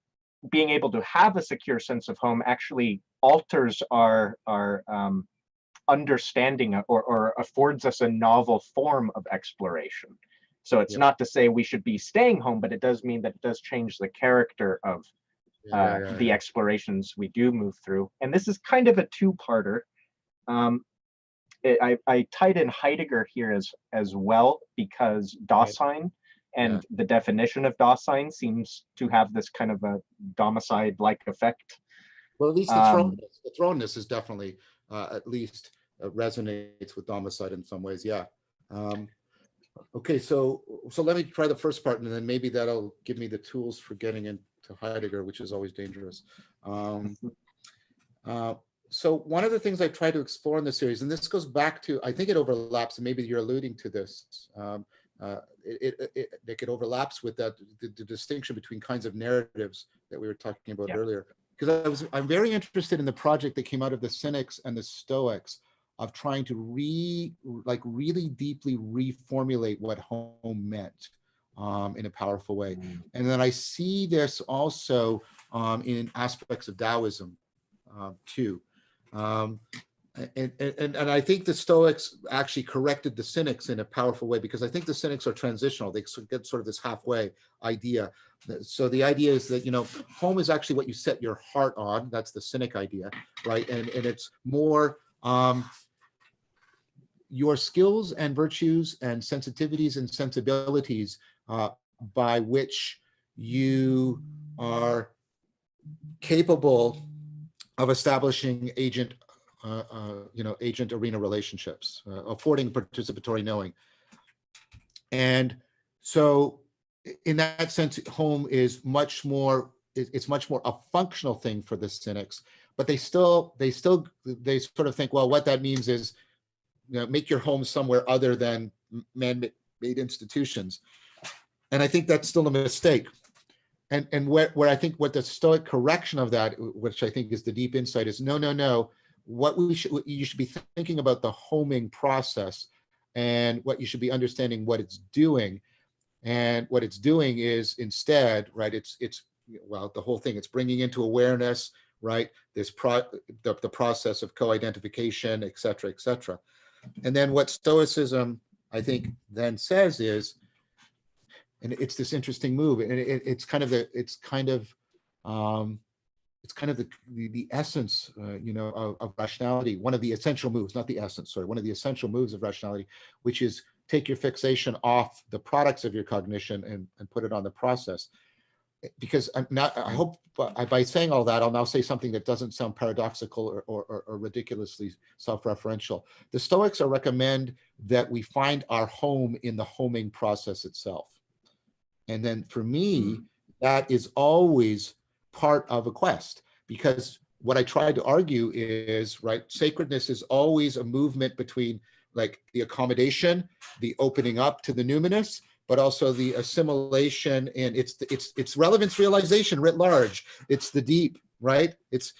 being able to have a secure sense of home actually alters our understanding or affords us a novel form of exploration. So it's not to say we should be staying home, but it does mean that it does change the character of the explorations we do move through. And this is kind of a two-parter. I tied in Heidegger here as well, because Dasein and the definition of Dasein seems to have this kind of a domicide-like effect. Well, at least the thrownness is definitely at least resonates with domicide in some ways. Yeah. Okay, so let me try the first part, and then maybe that'll give me the tools for getting into Heidegger, which is always dangerous. So one of the things I try to explore in the series, and this goes back to, I think it overlaps, and maybe you're alluding to this, it overlaps with that, the distinction between kinds of narratives that we were talking about earlier. Because I'm very interested in the project that came out of the Cynics and the Stoics of trying to really deeply reformulate what home meant in a powerful way. And then I see this also in aspects of Taoism too. And I think the Stoics actually corrected the Cynics in a powerful way, because I think the Cynics are transitional. They get sort of this halfway idea. So the idea is that, home is actually what you set your heart on. That's the Cynic idea, right? And it's more your skills and virtues and sensitivities and sensibilities by which you are capable of establishing agent arena relationships, affording participatory knowing. And so in that sense, home is much more a functional thing for the Cynics, but they sort of think, well, what that means is, make your home somewhere other than man-made institutions. And I think that's still a mistake. And where I think what the Stoic correction of that, which I think is the deep insight, is no. What you should be thinking about the homing process, and what you should be understanding what it's doing. And what it's doing is instead, right, it's the whole thing, it's bringing into awareness, right, this the process of co-identification, et cetera, et cetera. And then what Stoicism, I think, then says is, and it's this interesting move, and it's kind of the essence, of rationality. One of the essential moves, not the essence, sorry, one of the essential moves of rationality, which is take your fixation off the products of your cognition and put it on the process. Because I hope by saying all that, I'll now say something that doesn't sound paradoxical or ridiculously self-referential. The Stoics recommend that we find our home in the homing process itself. And then for me, that is always part of a quest, because what I try to argue is, right, sacredness is always a movement between like the accommodation, the opening up to the numinous, but also the assimilation, and it's relevance realization writ large. It's the deep, right? It's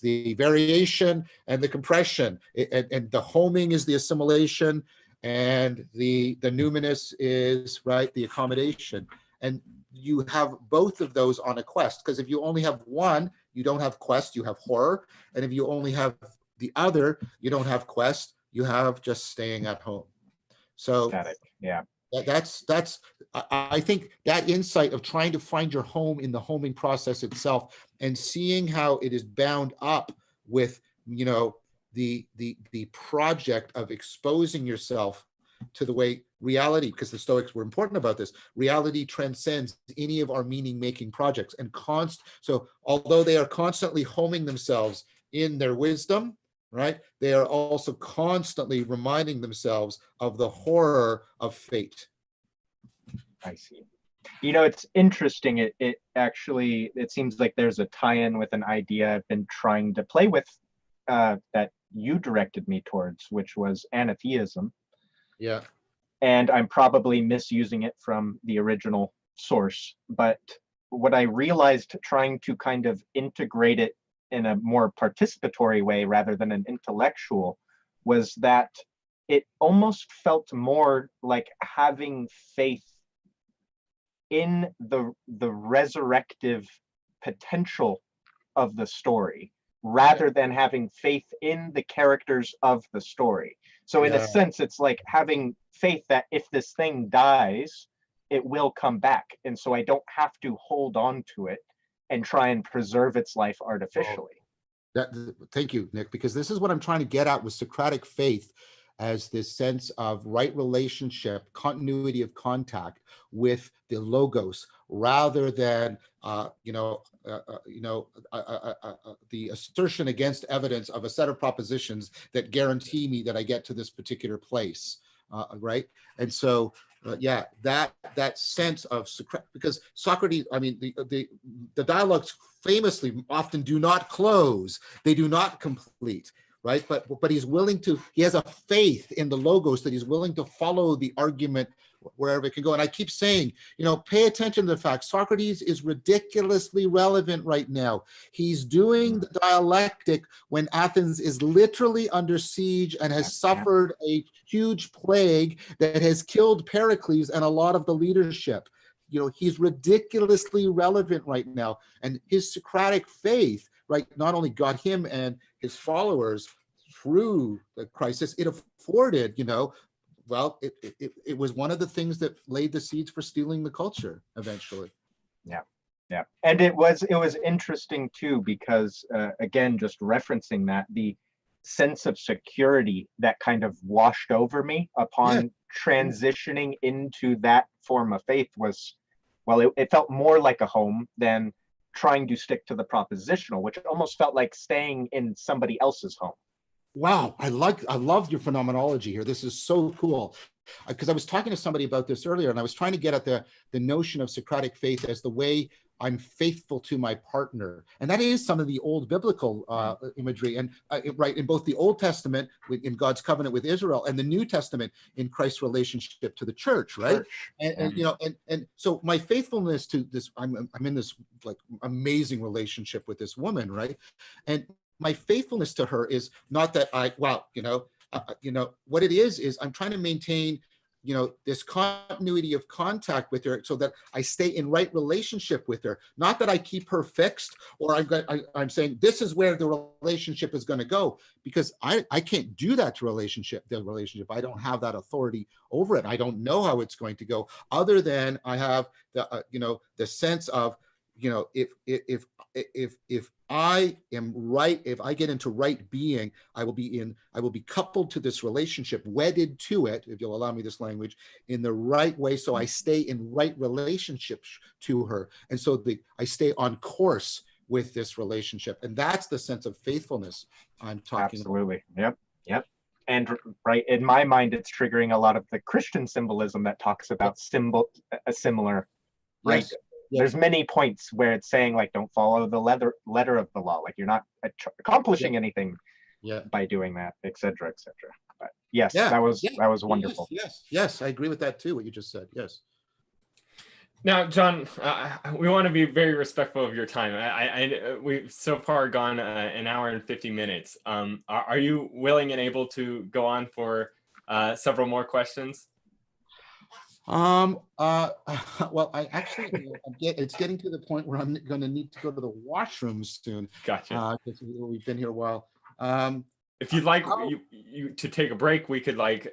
the variation and the compression, and the homing is the assimilation, and the numinous is, right, the accommodation. And you have both of those on a quest. Because if you only have one, you don't have quest, you have horror. And if you only have the other, you don't have quest, you have just staying at home. So yeah. That's I think that insight of trying to find your home in the homing process itself, and seeing how it is bound up with, you know, the project of exposing yourself to the way reality, because the Stoics were important about this, reality transcends any of our meaning making projects. And so although they are constantly homing themselves in their wisdom, right, they are also constantly reminding themselves of the horror of fate. I see. You know, it's interesting. It actually, it seems like there's a tie-in with an idea I've been trying to play with, that you directed me towards, which was anatheism. Yeah. And I'm probably misusing it from the original source. But what I realized trying to kind of integrate it in a more participatory way rather than an intellectual was that it almost felt more like having faith in the resurrective potential of the story rather than having faith in the characters of the story. So in a sense, it's like having faith that if this thing dies, it will come back. And so I don't have to hold on to it and try and preserve its life artificially. Thank you, Nick, because this is what I'm trying to get at with Socratic faith, as this sense of right relationship, continuity of contact with the logos, rather than the assertion against evidence of a set of propositions that guarantee me that I get to this particular place, right? And so, that sense of Socrates, because Socrates, I mean, the dialogues famously often do not close; they do not complete. Right, but he's willing to. He has a faith in the logos that he's willing to follow the argument wherever it can go. And I keep saying, pay attention to the fact Socrates is ridiculously relevant right now. He's doing the dialectic when Athens is literally under siege and has suffered a huge plague that has killed Pericles and a lot of the leadership. He's ridiculously relevant right now, and his Socratic faith, right, not only got him and his followers through the crisis, it afforded, it was one of the things that laid the seeds for stealing the culture eventually. Yeah. And it was interesting too, because again, just referencing that, the sense of security that kind of washed over me upon transitioning into that form of faith was, well, it felt more like a home than trying to stick to the propositional, which almost felt like staying in somebody else's home. Wow, I love your phenomenology here. This is so cool. Because I was talking to somebody about this earlier, and I was trying to get at the notion of Socratic faith as the way I'm faithful to my partner. And that is some of the old biblical imagery, and right, in both the Old Testament in God's covenant with Israel, and the New Testament in Christ's relationship to the church, right? And so my faithfulness to this, I'm in this like amazing relationship with this woman, right? And my faithfulness to her is not that what it is I'm trying to maintain, this continuity of contact with her so that I stay in right relationship with her. Not that I keep her fixed, or I'm saying this is where the relationship is going to go, because I can't do that to the relationship. I don't have that authority over it. I don't know how it's going to go, other than I have the sense of, if I am right, if I get into right being, I will be coupled to this relationship, wedded to it, if you'll allow me this language, in the right way. So I stay in right relationships to her. And so I stay on course with this relationship. And that's the sense of faithfulness I'm talking about. Absolutely. Yep. And right, in my mind, it's triggering a lot of the Christian symbolism that talks about a similar, right? Yes. There's many points where it's saying, like, don't follow the letter of the law, like you're not accomplishing anything by doing that, etc. But yes, that was wonderful. Yes, I agree with that too, what you just said. Yes. Now, John, we want to be very respectful of your time. We've so far gone an hour and 50 minutes. Are you willing and able to go on for several more questions? Well, I actually, it's getting to the point where I'm going to need to go to the washroom soon. Gotcha. Because we've been here a while. If you'd like you to take a break, we could like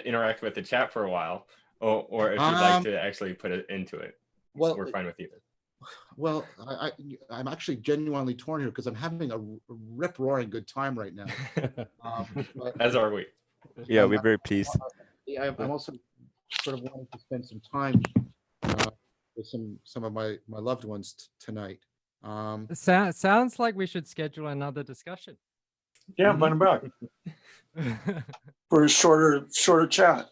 interact with the chat for a while, or if you'd like to actually put it into it, well, we're fine with either. Well, I'm actually genuinely torn here because I'm having a rip-roaring good time right now. As are we. Yeah, we're very pleased. I'm also sort of wanting to spend some time with some of my loved ones tonight. Sounds like we should schedule another discussion. Yeah, invite him back for a shorter chat.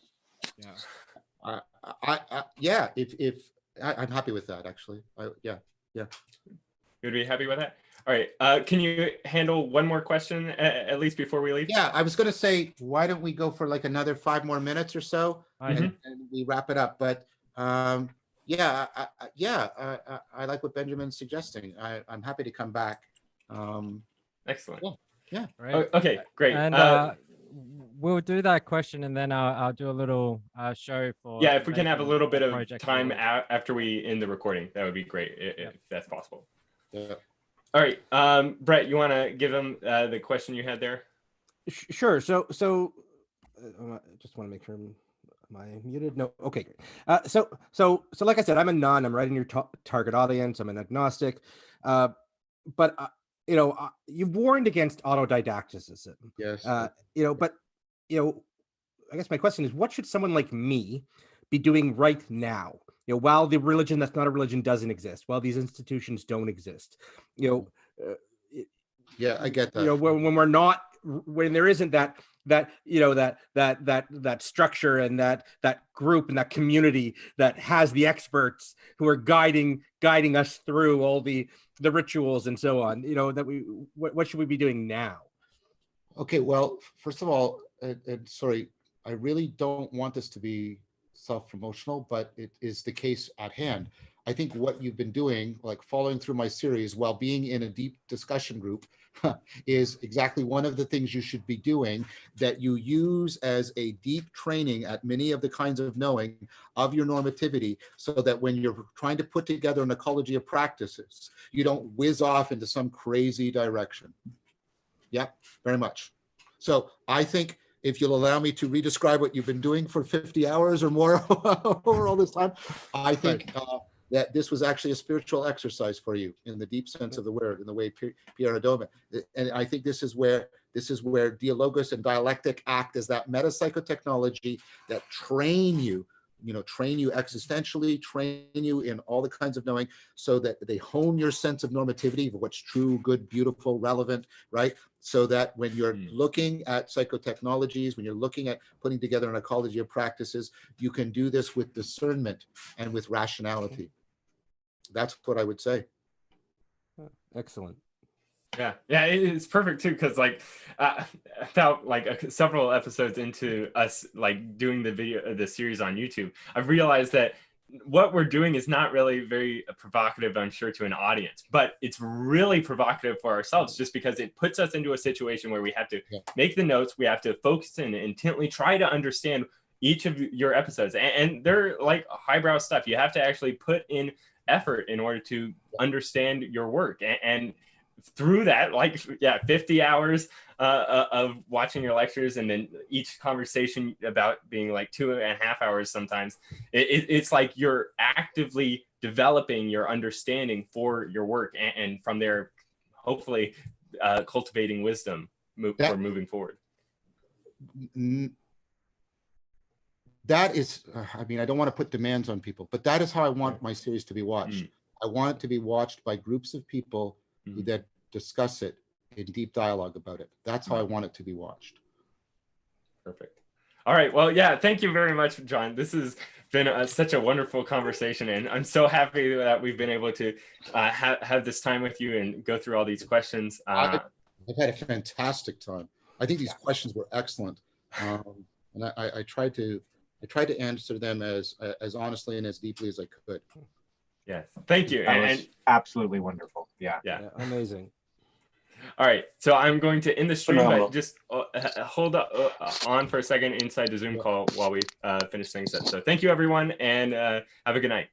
Yeah. If I'm happy with that, actually. Yeah. You'd be happy with that? All right. Can you handle one more question at least before we leave? Yeah, I was going to say, why don't we go for like another 5 more minutes or so, and we wrap it up. But yeah, I like what Benjamin's suggesting. I'm happy to come back. Excellent. Yeah. Right. Okay, great. And we'll do that question, and then I'll do a little show for. Yeah, if we can have a little bit of time after we end the recording, that would be great, if that's possible. Yeah. All right, Brett, you want to give them the question you had there? Sure. So just want to make sure. Am I muted? No. Okay. Great. So like I said, I'm a none. I'm right in your target audience. I'm an agnostic, but you've warned against autodidacticism. Yes. But I guess my question is, what should someone like me be doing right now? While the religion that's not a religion doesn't exist, while these institutions don't exist, yeah, I get that. When we're not, when there isn't that structure and that group and that community that has the experts who are guiding us through all the rituals and so on, what should we be doing now? Okay, well, first of all, sorry, I really don't want this to be self-promotional, but it is the case at hand. I think what you've been doing, like following through my series while being in a deep discussion group, is exactly one of the things you should be doing, that you use as a deep training at many of the kinds of knowing of your normativity, so that when you're trying to put together an ecology of practices, you don't whiz off into some crazy direction. Yeah, very much. So I think, if you'll allow me to redescribe what you've been doing for 50 hours or more over all this time, I think that this was actually a spiritual exercise for you in the deep sense of the word, in the way Pierre Adome. And I think this is where dialogus and dialectic act as that metapsychotechnology that train you existentially, train you in all the kinds of knowing, so that they hone your sense of normativity, of what's true, good, beautiful, relevant, right? So that when you're looking at psychotechnologies, when you're looking at putting together an ecology of practices, you can do this with discernment and with rationality. That's what I would say. Excellent. Yeah, it's perfect too, because like about like several episodes into us like doing the series on YouTube, I've realized that what we're doing is not really very provocative, I'm sure, to an audience, but it's really provocative for ourselves, just because it puts us into a situation where we have to make the notes, we have to focus and intently try to understand each of your episodes, and they're like highbrow stuff. You have to actually put in effort in order to understand your work, and through that, 50 hours of watching your lectures, and then each conversation about being like 2.5 hours sometimes, it's like you're actively developing your understanding for your work, and from there, hopefully cultivating wisdom for moving forward. That is, I mean, I don't want to put demands on people, but that is how I want my series to be watched. I want it to be watched by groups of people that discuss it in deep dialogue about it. That's how I want it to be watched. Perfect. All right. Well, yeah, thank you very much, John. This has been such a wonderful conversation, and I'm so happy that we've been able to have this time with you and go through all these questions. I've had a fantastic time. I think these questions were excellent, and I tried to answer them as honestly and as deeply as I could. Yes, thank you. That was absolutely wonderful. Yeah, amazing. All right, so I'm going to end the stream, Phenomenal. but just hold on for a second inside the Zoom call while we finish things up. So thank you, everyone, and have a good night.